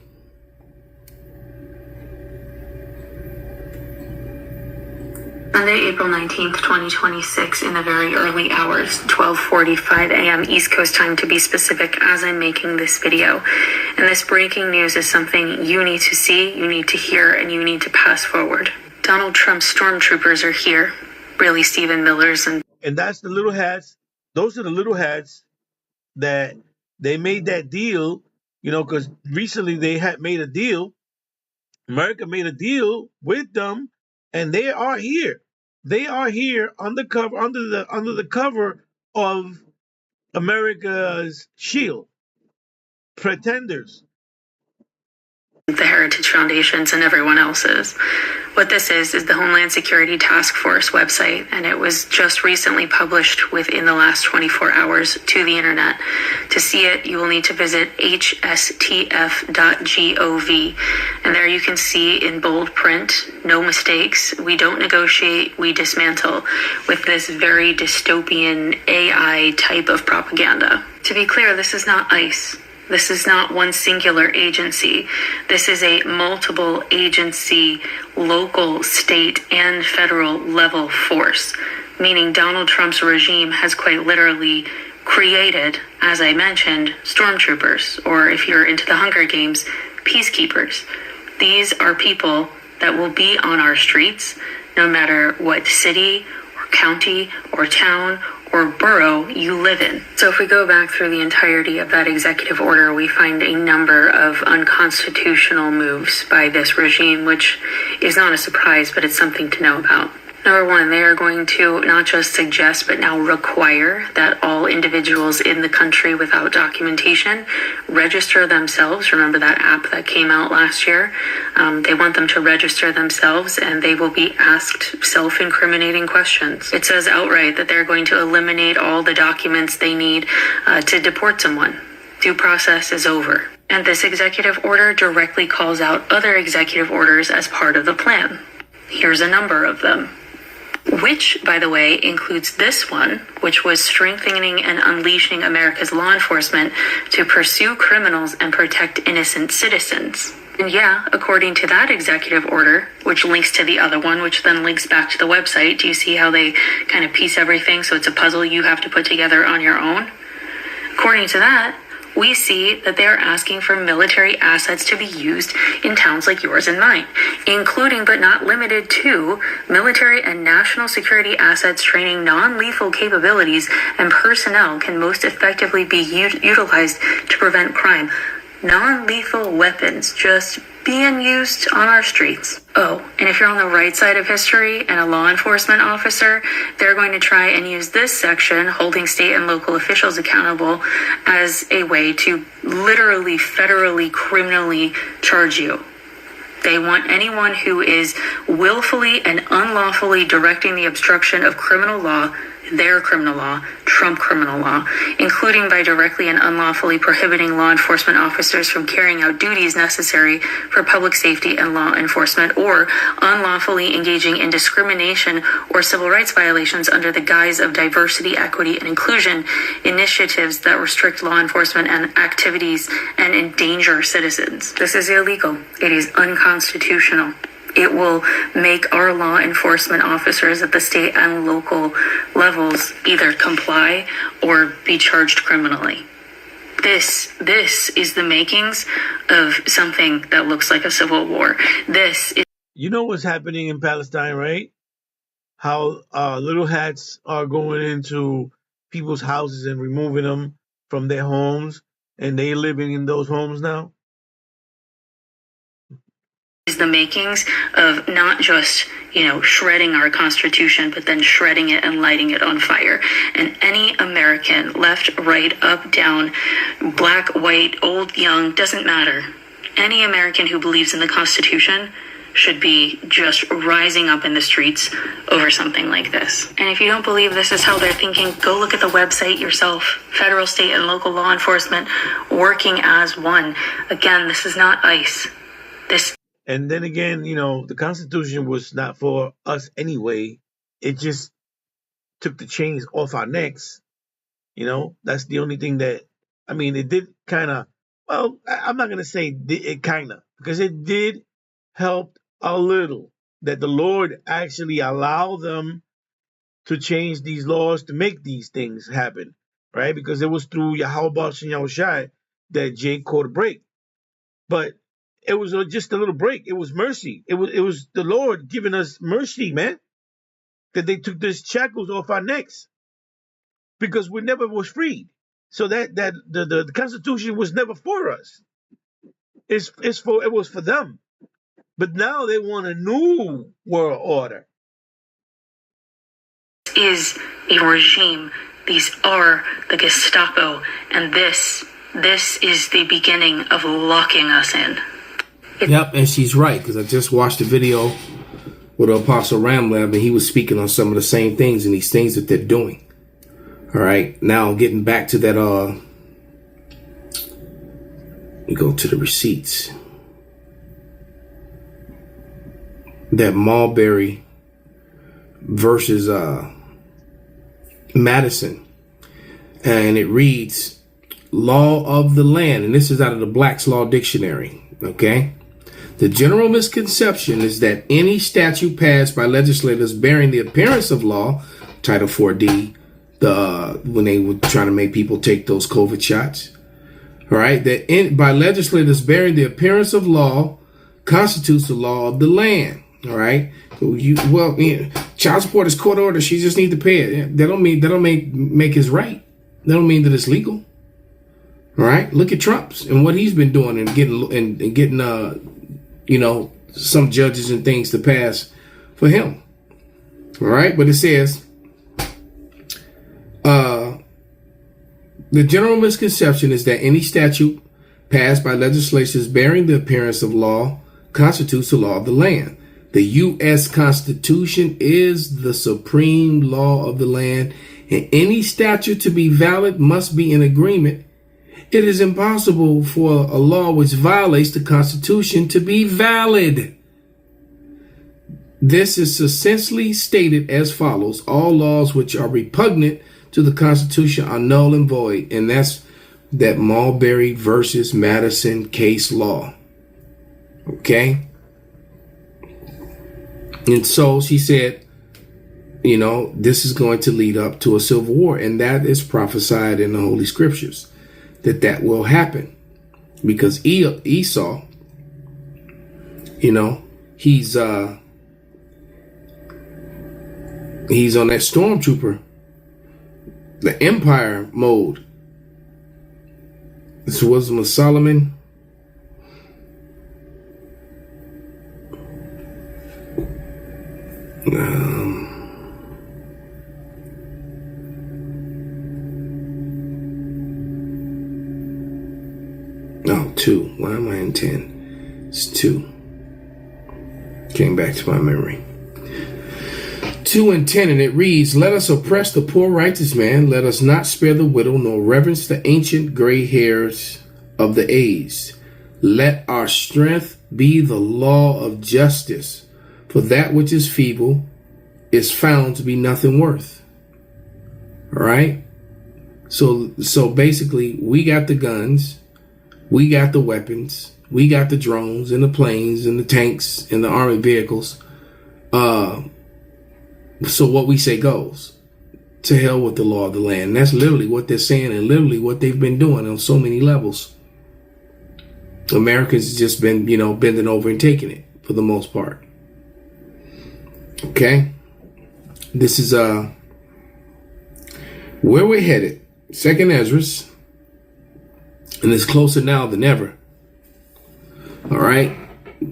Sunday, April 19th, 2026, in the very early hours, 12:45 a.m. East Coast time to be specific, as I'm making this video. And this breaking news is something you need to see, you need to hear, and you need to pass forward. Donald Trump's stormtroopers are here, really Stephen Miller's. And
that's the little hats. Those are the little hats that they made that deal, because recently they had made a deal. America made a deal with them, and they are here. They are here under the cover of America's shield. Pretenders.
The Heritage Foundations and everyone else's. What this is the Homeland Security Task Force website, and it was just recently published within the last 24 hours to the internet. To see it, you will need to visit hstf.gov, and there you can see in bold print, no mistakes, we don't negotiate, we dismantle, with this very dystopian AI type of propaganda. To be clear, this is not ICE. This is not one singular agency. This is a multiple agency, local, state, and federal level force, meaning Donald Trump's regime has quite literally created, as I mentioned, stormtroopers, or if you're into the Hunger Games, peacekeepers. These are people that will be on our streets, no matter what city or county or town or borough you live in. So if we go back through the entirety of that executive order, we find a number of unconstitutional moves by this regime, which is not a surprise, but it's something to know about. Number one, they are going to not just suggest, but now require that all individuals in the country without documentation register themselves. Remember that app that came out last year? They want them to register themselves, and they will be asked self-incriminating questions. It says outright that they're going to eliminate all the documents they need to deport someone. Due process is over. And this executive order directly calls out other executive orders as part of the plan. Here's a number of them. Which, by the way, includes this one, which was strengthening and unleashing America's law enforcement to pursue criminals and protect innocent citizens. And yeah, according to that executive order, which links to the other one, which then links back to the website, do you see how they kind of piece everything so it's a puzzle you have to put together on your own? According to that, we see that they're asking for military assets to be used in towns like yours and mine, including but not limited to military and national security assets training non-lethal capabilities and personnel can most effectively be utilized to prevent crime. Non-lethal weapons just being used on our streets. Oh, and if you're on the right side of history and a law enforcement officer, they're going to try and use this section, holding state and local officials accountable, as a way to literally, federally, criminally charge you. They want anyone who is willfully and unlawfully directing the obstruction of criminal law, their criminal law, Trump criminal law, including by directly and unlawfully prohibiting law enforcement officers from carrying out duties necessary for public safety and law enforcement, or unlawfully engaging in discrimination or civil rights violations under the guise of diversity, equity, and inclusion initiatives that restrict law enforcement and activities and endanger citizens. This is illegal. It is unconstitutional. It will make our law enforcement officers at the state and local levels either comply or be charged criminally. This is the makings of something that looks like a civil war. This is...
You know what's happening in Palestine, right? How little hats are going into people's houses and removing them from their homes, and they living in those homes now.
Is the makings of not just, shredding our Constitution, but then shredding it and lighting it on fire. And any American, left, right, up, down, black, white, old, young, doesn't matter. Any American who believes in the Constitution should be just rising up in the streets over something like this. And if you don't believe this is how they're thinking, go look at the website yourself. Federal, state, and local law enforcement working as one. Again, this is not ICE.
And then again, the Constitution was not for us anyway. It just took the chains off our necks. That's the only thing that, it did kind of, I'm not going to say it kind of, because it did help a little that the Lord actually allowed them to change these laws to make these things happen, right? Because it was through Yahweh and Yahushai that Jake caught a break. But it was just a little break. It was mercy. It was the Lord giving us mercy, man. That they took these shackles off our necks because we never was freed. So that the Constitution was never for us. It was for them. But now they want a new world order.
Is a regime. These are the Gestapo, and this is the beginning of locking us in.
Yep, and she's right, because I just watched a video with Apostle Ramlab, and he was speaking on some of the same things and these things that they're doing. All right, now getting back to that, we go to the receipts. That Marbury versus Madison, and it reads, Law of the Land, and this is out of the Black's Law Dictionary, okay? The general misconception is that any statute passed by legislators bearing the appearance of law, Title 4D, when they were trying to make people take those COVID shots, all right, by legislators bearing the appearance of law constitutes the law of the land, all right? Well, yeah, child support is court order. She just need to pay it. That don't make it right. That don't mean that it's legal. All right. Look at Trump's and what he's been doing and getting some judges and things to pass for him. All right. But it says the general misconception is that any statute passed by legislatures bearing the appearance of law constitutes the law of the land. The U.S. Constitution is the supreme law of the land, and any statute to be valid must be in agreement. It is impossible for a law which violates the Constitution to be valid. This is succinctly stated as follows: all laws which are repugnant to the Constitution are null and void. And that's that Marbury versus Madison case law. Okay? And so she said, this is going to lead up to a civil war. And that is prophesied in the Holy Scriptures, that will happen. Because Esau, he's on that stormtrooper, the empire mode. This was Solomon. No, 2. Why am I in 10? It's 2. Came back to my memory. 2 and 10, and it reads, "Let us oppress the poor righteous man. Let us not spare the widow, nor reverence the ancient gray hairs of the aged. Let our strength be the law of justice. For that which is feeble is found to be nothing worth." All right. So basically, we got the guns, we got the weapons, we got the drones and the planes and the tanks and the armored vehicles. So what we say goes. To hell with the law of the land. And that's literally what they're saying and literally what they've been doing on so many levels. Americans just been, bending over and taking it for the most part. Okay. This is where we're headed. 2nd Ezra. And it's closer now than ever. All right.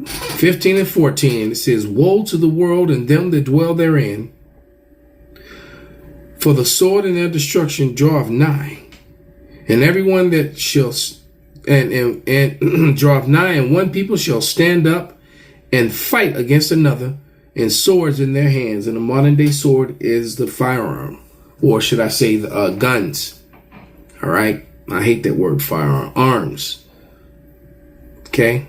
15 and 14. It says, "Woe to the world and them that dwell therein. For the sword and their destruction draweth nigh. And everyone that shall and draweth nigh, and one people shall stand up and fight against another, and swords in their hands." And the modern day sword is the firearm, or should I say the guns. All right. I hate that word, firearm. Arms. Okay.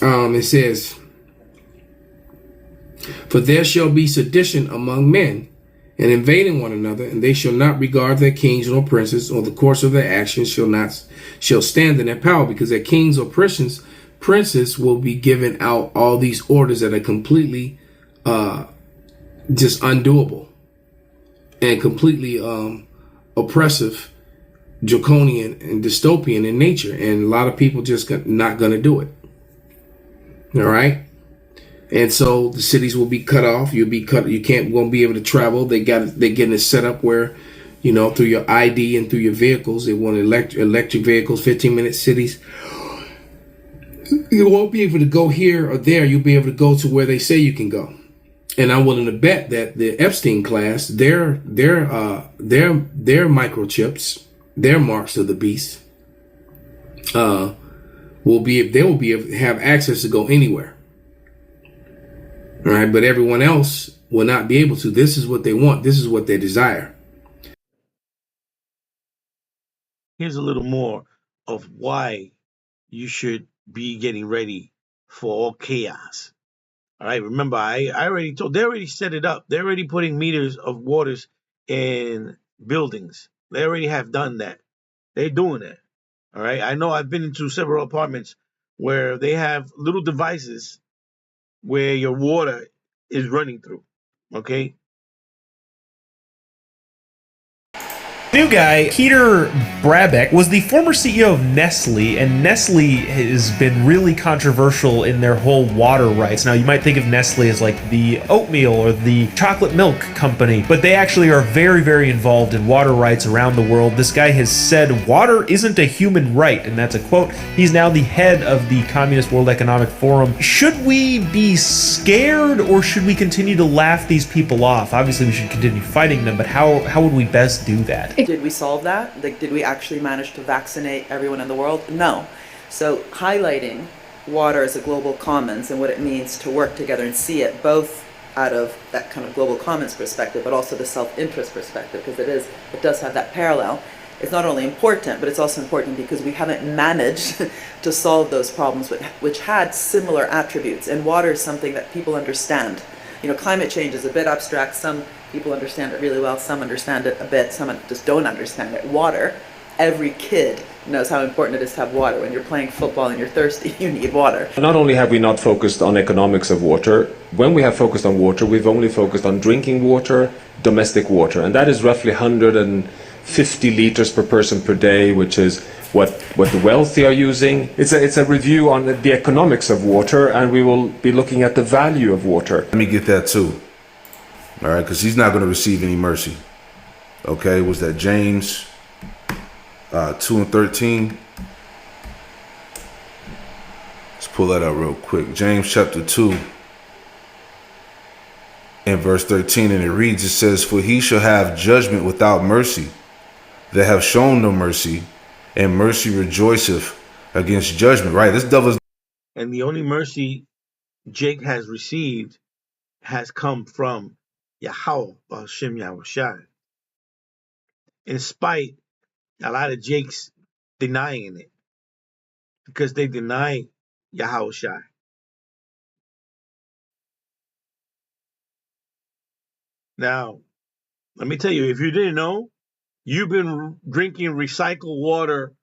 It says, "For there shall be sedition among men, and invading one another, and they shall not regard their kings nor princes, or the course of their actions shall stand in their power, because their kings or princes will be giving out all these orders that are completely just undoable and completely oppressive, draconian, and dystopian in nature. And a lot of people just not going to do it. All right. And so the cities will be cut off. You'll be cut. You won't be able to travel. They're getting it set up where, through your ID and through your vehicles, they want electric vehicles, 15-minute cities. You won't be able to go here or there. You'll be able to go to where they say you can go. And I'm willing to bet that the Epstein class, their microchips, their marks of the beast, will be able to have access to go anywhere. All right, but everyone else will not be able to. This is what they want. This is what they desire.
Here's a little more of why you should be getting ready for all chaos. All right, remember, I already told, they already set it up. They're already putting meters of waters in buildings. They already have done that. They're doing it. All right, I know I've been into several apartments where they have little devices where your water is running through. Okay.
New guy, Peter Brabeck, was the former CEO of Nestle, and Nestle has been really controversial in their whole water rights. Now, you might think of Nestle as like the oatmeal or the chocolate milk company, but they actually are very, very involved in water rights around the world. This guy has said water isn't a human right, and that's a quote. He's now the head of the Communist World Economic Forum. Should we be scared, or should we continue to laugh these people off? Obviously, we should continue fighting them, but how would we best do that?
Did we solve that? Like, did we actually manage to vaccinate everyone in the world? No. So highlighting water as a global commons and what it means to work together and see it both out of that kind of global commons perspective, but also the self-interest perspective, because it does have that parallel. It's not only important, but it's also important because we haven't managed to solve those problems which had similar attributes. And water is something that people understand. You know, climate change is a bit abstract. Some people understand it really well, some understand it a bit, some just don't understand it. Water, every kid knows how important it is to have water. When you're playing football and you're thirsty, you need water.
Not only have we not focused on economics of water, when we have focused on water, we've only focused on drinking water, domestic water, and that is roughly 150 liters per person per day, which is what the wealthy are using. It's a review on the economics of water, and we will be looking at the value of water.
Let me get that too. All right, because he's not going to receive any mercy. Okay, was that James 2:13? Let's pull that up real quick. James chapter 2 and verse 13, and it reads, it says, "For he shall have judgment without mercy, that have shown no mercy, and mercy rejoiceth against judgment." Right, this devil's.
And the only mercy Jake has received has come from Yahweh, Hashem Yahushai. In spite a lot of Jakes denying it, because they deny Yahushai. Now, let me tell you, if you didn't know, you've been drinking recycled water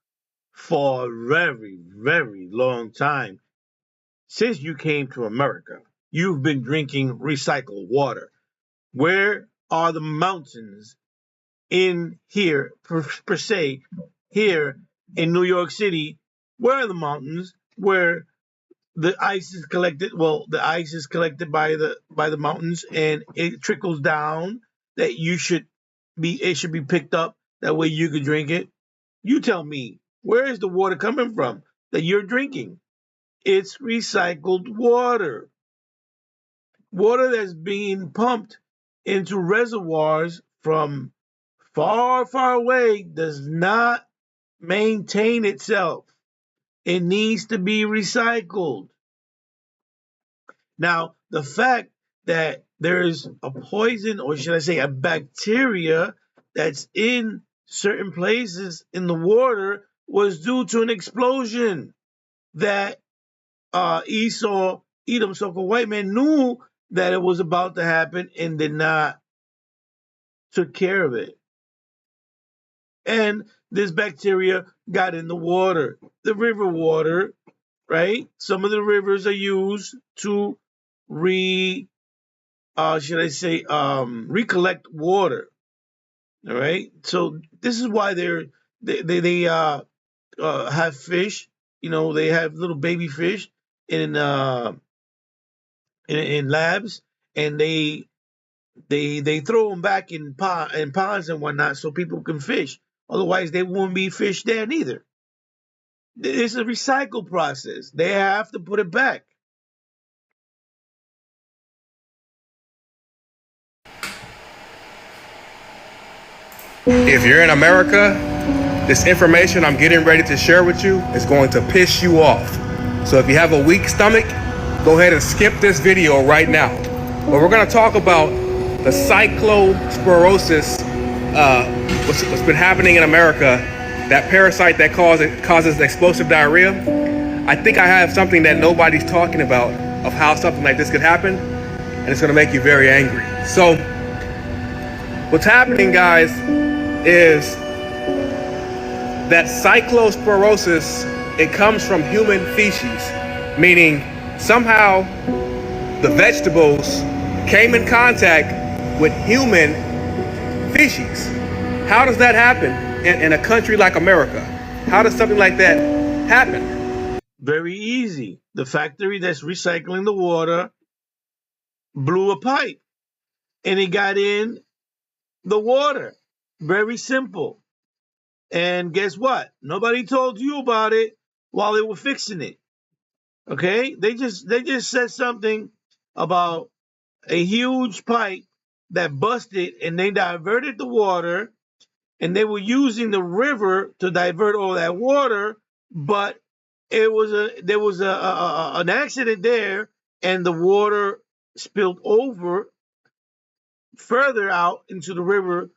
for a very, very long time. Since you came to America, you've been drinking recycled water. Where are the mountains in here, per se, here in New York City? Where are the mountains where the ice is collected? Well, the ice is collected by the mountains, and it trickles down. That it should be picked up. That way you could drink it. You tell me, where is the water coming from that you're drinking? It's recycled water. Water that's being pumped into reservoirs from far, far away does not maintain itself. It needs to be recycled. Now, the fact that there's a poison, or should I say a bacteria, that's in certain places in the water was due to an explosion that Edom, so-called white man, knew that it was about to happen and did not took care of it. And this bacteria got in the water, the river water, right? Some of the rivers are used to recollect water. All right. So this is why they have fish. You know, they have little baby fish in labs, and they throw them back in ponds and whatnot so people can fish. Otherwise, they won't be fish there neither. It's a recycle process. They have to put it back.
If you're in America, this information I'm getting ready to share with you is going to piss you off. So if you have a weak stomach, go ahead and skip this video right now. But we're going to talk about the cyclosporosis, what's been happening in America, that parasite that causes explosive diarrhea. I think I have something that nobody's talking about of how something like this could happen, and it's going to make you very angry. So what's happening, guys, is that cyclosporosis, it comes from human feces, meaning somehow the vegetables came in contact with human feces. How does that happen in a country like America? How does something like that happen?
Very easy. The factory that's recycling the water blew a pipe and it got in the water. Very simple. And guess what? Nobody told you about it while they were fixing it. Okay? They just said something about a huge pipe that busted and they diverted the water and they were using the river to divert all that water, but there was an accident there and the water spilled over further out into the river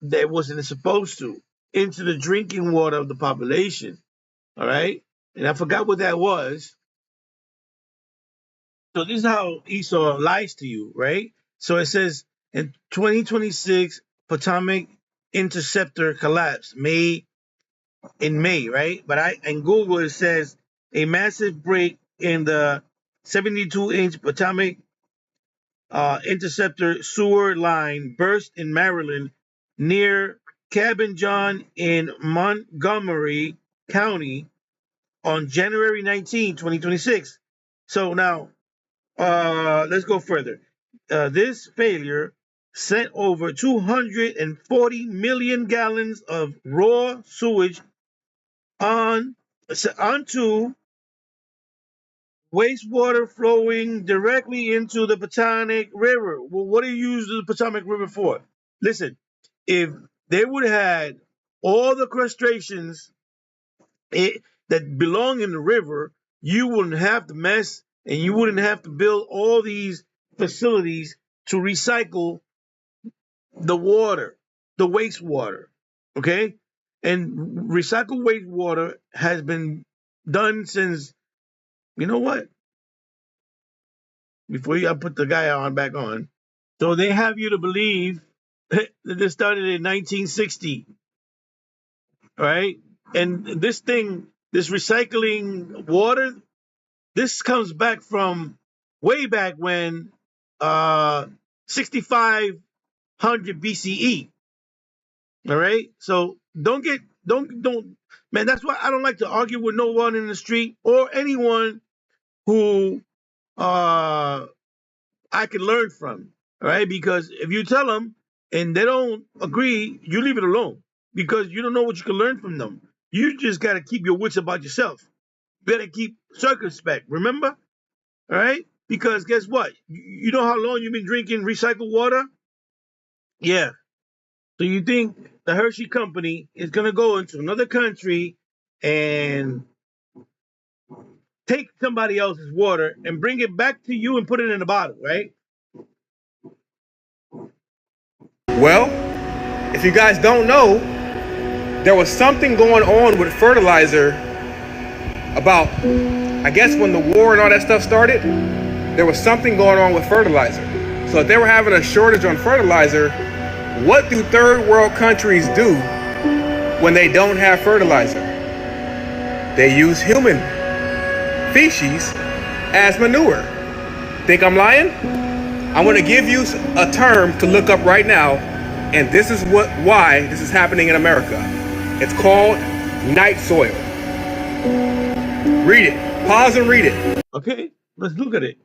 that wasn't supposed to, into the drinking water of the population. All right? And I forgot what that was. So this is how Esau lies to you, right? So it says in 2026, Potomac interceptor collapse in May, right? But in Google it says a massive break in the 72-inch Potomac interceptor sewer line burst in Maryland near Cabin John in Montgomery County on January 19, 2026. So now let's go further. This failure sent over 240 million gallons of raw sewage onto wastewater flowing directly into the Potomac River. Well, what do you use the Potomac River for? Listen, if they would have had all the crustaceans that belong in the river, you wouldn't have to mess and you wouldn't have to build all these facilities to recycle the water, the wastewater. Okay? And recycled wastewater has been done since, you know what? Before I put the guy back on. So they have you to believe that this started in 1960. Right? And this recycling water, this comes back from way back when 6500 BCE. All right? So don't man, that's why I don't like to argue with no one in the street or anyone who I can learn from. All right? Because if you tell them and they don't agree, you leave it alone because you don't know what you can learn from them. You just got to keep your wits about yourself. You got to keep circumspect, remember? All right? Because guess what? You know how long you've been drinking recycled water? Yeah. So you think the Hershey Company is going to go into another country and take somebody else's water and bring it back to you and put it in a bottle, right?
Well, if you guys don't know, there was something going on with fertilizer about, I guess when the war and all that stuff started, there was something going on with fertilizer. So if they were having a shortage on fertilizer, what do third world countries do when they don't have fertilizer? They use human feces as manure. Think I'm lying? I'm gonna give you a term to look up right now, and this is why this is happening in America. It's called night soil. Read it. Pause and read it.
Okay, let's look at it.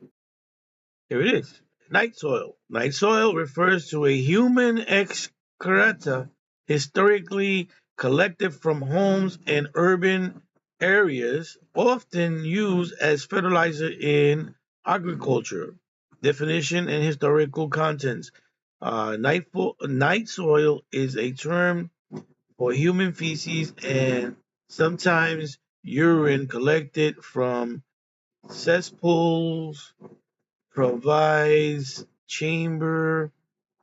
Here it is. Night soil. Night soil refers to a human excreta historically collected from homes and urban areas, often used as fertilizer in agriculture. Definition and historical contents. Night soil is a term for human feces and sometimes urine collected from cesspools, provides chamber,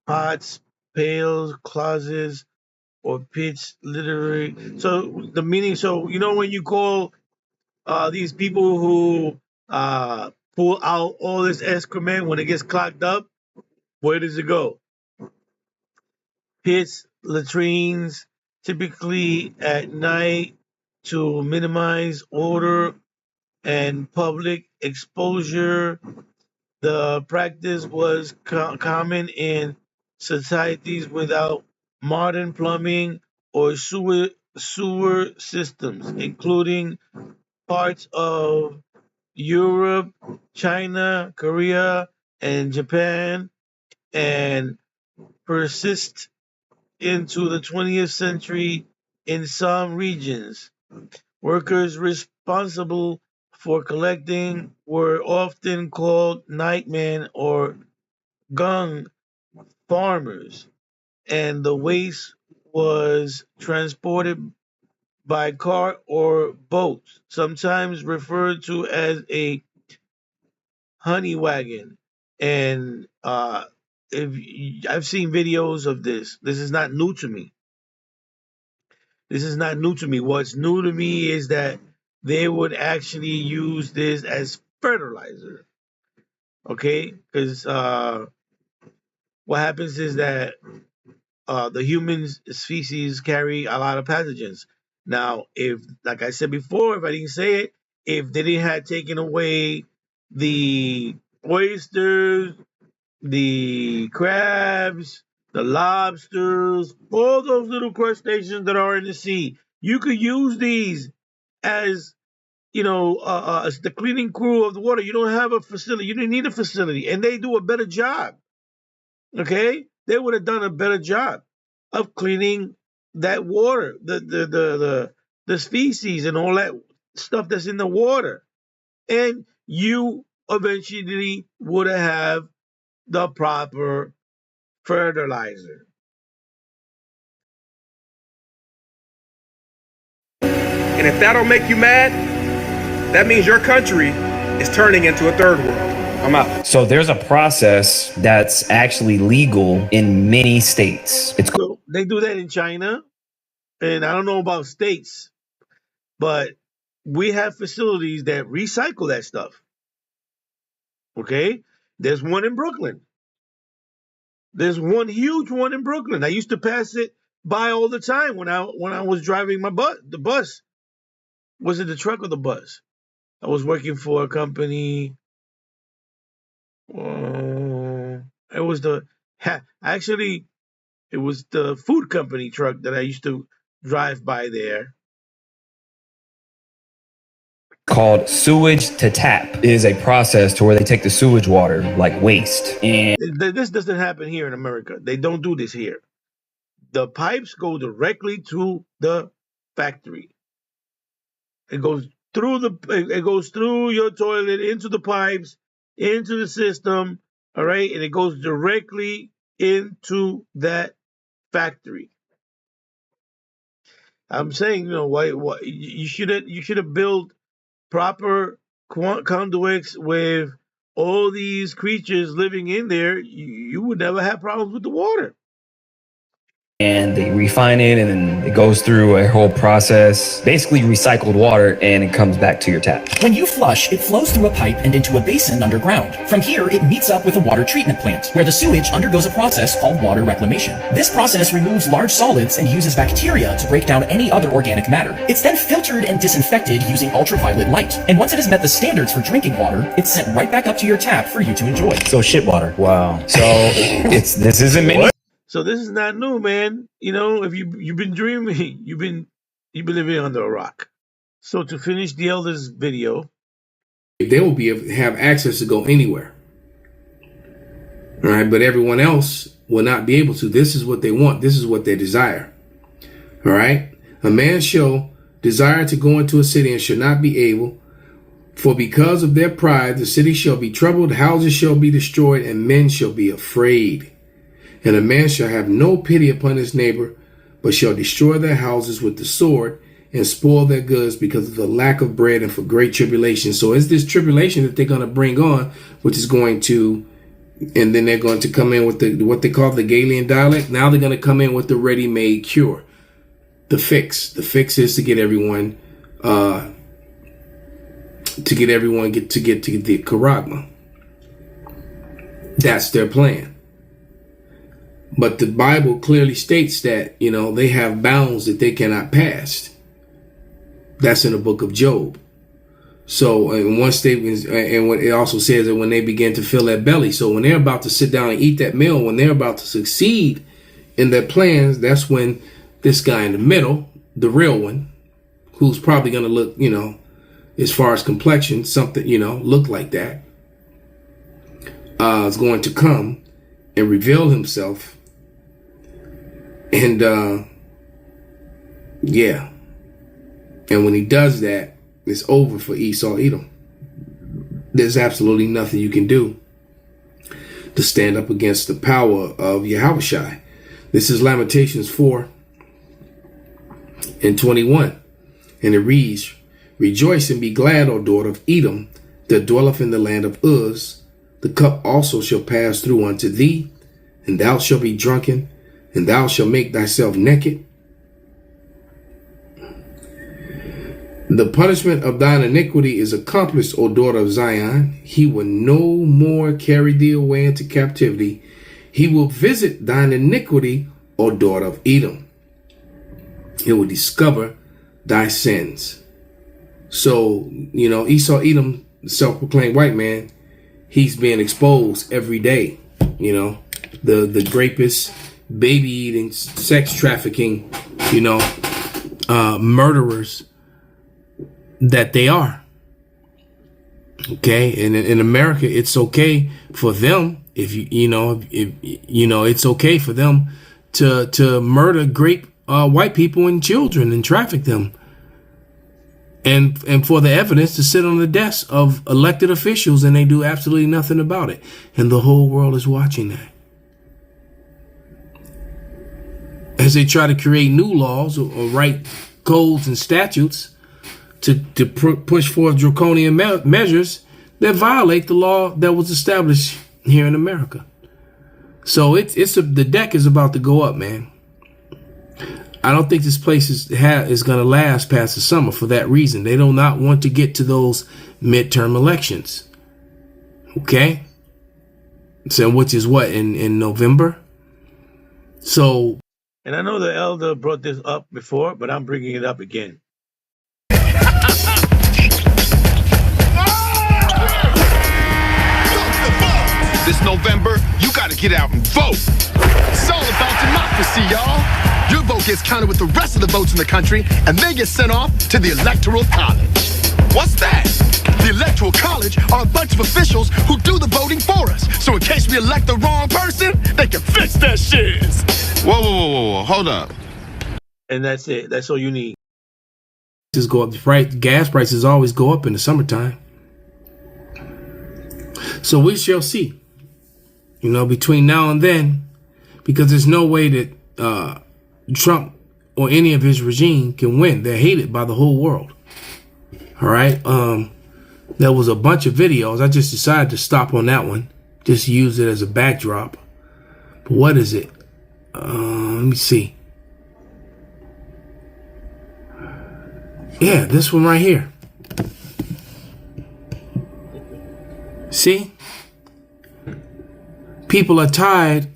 pots, pails, closets, or pits, literally. So the meaning, so you know when you call these people who pull out all this excrement when it gets clogged up, where does it go? Pits, latrines, typically at night to minimize odor and public exposure. The practice was common in societies without modern plumbing or sewer systems, including parts of Europe, China, Korea, and Japan, and persist into the 20th century in some regions. Workers responsible for collecting were often called nightmen or gang farmers, and the waste was transported by car or boat, sometimes referred to as a honey wagon. And if I've seen videos of this, this is not new to me. This is not new to me. What's new to me is that they would actually use this as fertilizer. Okay, because what happens is that the human species carry a lot of pathogens. Now, if, like I said before, if I didn't say it, if they didn't have taken away the oysters, the crabs, the lobsters, all those little crustaceans that are in the sea, you could use these as, as the cleaning crew of the water. You don't have a facility. You didn't need a facility, and they do a better job. Okay, they would have done a better job of cleaning that water, the species and all that stuff that's in the water, and you eventually would have the proper fertilizer.
And if that don't make you mad, that means your country is turning into a third world. I'm out.
So there's a process that's actually legal in many states.
So they do that in China, and I don't know about states, but we have facilities that recycle that stuff. Okay? There's one in Brooklyn. There's one huge one in Brooklyn. I used to pass it by all the time when I was driving the bus. Was it the truck or the bus? I was working for a company. It was the food company truck that I used to drive by there.
Called sewage to tap. Is a process to where they take the sewage water like waste. And
this doesn't happen here in America. They don't do this here. The pipes go directly to the factory. It goes through your toilet, into the pipes, into the system, all right, and it goes directly into that factory. I'm saying, what you should have built proper conduits with all these creatures living in there. You would never have problems with the water.
and they refine it, and then it goes through a whole process, basically recycled water, and it comes back to your tap.
When you flush, it flows through a pipe and into a basin underground. From here, it meets up with a water treatment plant, where the sewage undergoes a process called water reclamation. This process removes large solids and uses bacteria to break down any other organic matter. It's then filtered and disinfected using ultraviolet light. And once it has met the standards for drinking water, it's sent right back up to your tap for you to enjoy.
So shit water. Wow. So this isn't many.
So this is not new, man. You know, if you've been dreaming, you've been living under a rock. So to finish the elders video,
they will be able to have access to go anywhere. All right, but everyone else will not be able to. This is what they want. This is what they desire. All right. A man shall desire to go into a city and shall not be able, for because of their pride, the city shall be troubled, houses shall be destroyed, and men shall be afraid. And a man shall have no pity upon his neighbor, but shall destroy their houses with the sword and spoil their goods because of the lack of bread and for great tribulation. So it's this tribulation that they're going to bring on, which is going to, and then they're going to come in with what they call the Galilean dialect. Now they're going to come in with the ready-made cure, the fix. The fix is to get everyone, to get the charagma. That's their plan. But the Bible clearly states that, you know, they have bounds that they cannot pass. That's in the book of Job. So, and one statement, and what it also says that when they begin to fill their belly, so when they're about to sit down and eat that meal, when they're about to succeed in their plans, that's when this guy in the middle, the real one, who's probably going to look, as far as complexion, something, look like that, is going to come and reveal himself. And, yeah. And when he does that, it's over for Esau Edom. There's absolutely nothing you can do to stand up against the power of Yahushua. This is Lamentations 4:21. And it reads, Rejoice and be glad, O daughter of Edom, that dwelleth in the land of Uz. The cup also shall pass through unto thee, and thou shalt be drunken, and thou shalt make thyself naked. The punishment of thine iniquity is accomplished, O daughter of Zion. He will no more carry thee away into captivity. He will visit thine iniquity, O daughter of Edom. He will discover thy sins. So, Esau Edom, self-proclaimed white man, he's being exposed every day. The rapist, baby eating, sex trafficking, murderers that they are. Okay, and in America, it's okay for them if it's okay for them to murder great white people and children and traffic them, and for the evidence to sit on the desks of elected officials, and they do absolutely nothing about it, and the whole world is watching that as they try to create new laws or write codes and statutes to push forth draconian measures that violate the law that was established here in America. So the deck is about to go up, man. I don't think this place is going to last past the summer for that reason. They do not want to get to those midterm elections. Okay? So which is what, in November? So.
And I know the elder brought this up before, but I'm bringing it up again.
This November, you gotta get out and vote. It's all about democracy, y'all. Your vote gets counted with the rest of the votes in the country, and they get sent off to the Electoral College. What's that? The Electoral College are a bunch of officials who do the voting for us. So in case we elect the wrong person, they can fix their shiz. Whoa, hold up.
And that's it. That's all you need.
Go up. Gas prices always go up in the summertime. So we shall see. Between now and then, because there's no way that Trump or any of his regime can win. They're hated by the whole world. All right. There was a bunch of videos. I just decided to stop on that one. Just use it as a backdrop. But what is it? Let me see. Yeah, this one right here. See? People are tired,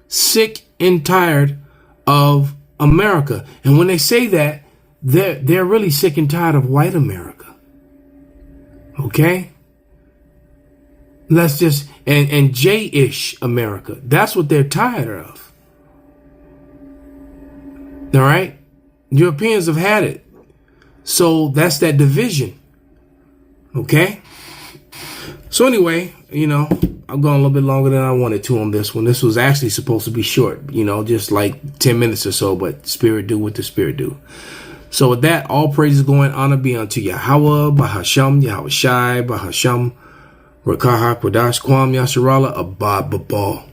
sick and tired of America. And when they say that, they're really sick and tired of white America. Okay? Let's just, and J-ish America. That's what they're tired of. All right? Europeans have had it. So that's that division. Okay? So anyway, I'm going a little bit longer than I wanted to on this one. This was actually supposed to be short, just like 10 minutes or so, but Spirit do what the Spirit do. So with that, all praises going, honor be unto Yahweh, Bahasham, Yahushai, Bahasham, Rakah HaKodash, Kwam Yasharala, Abad Babal.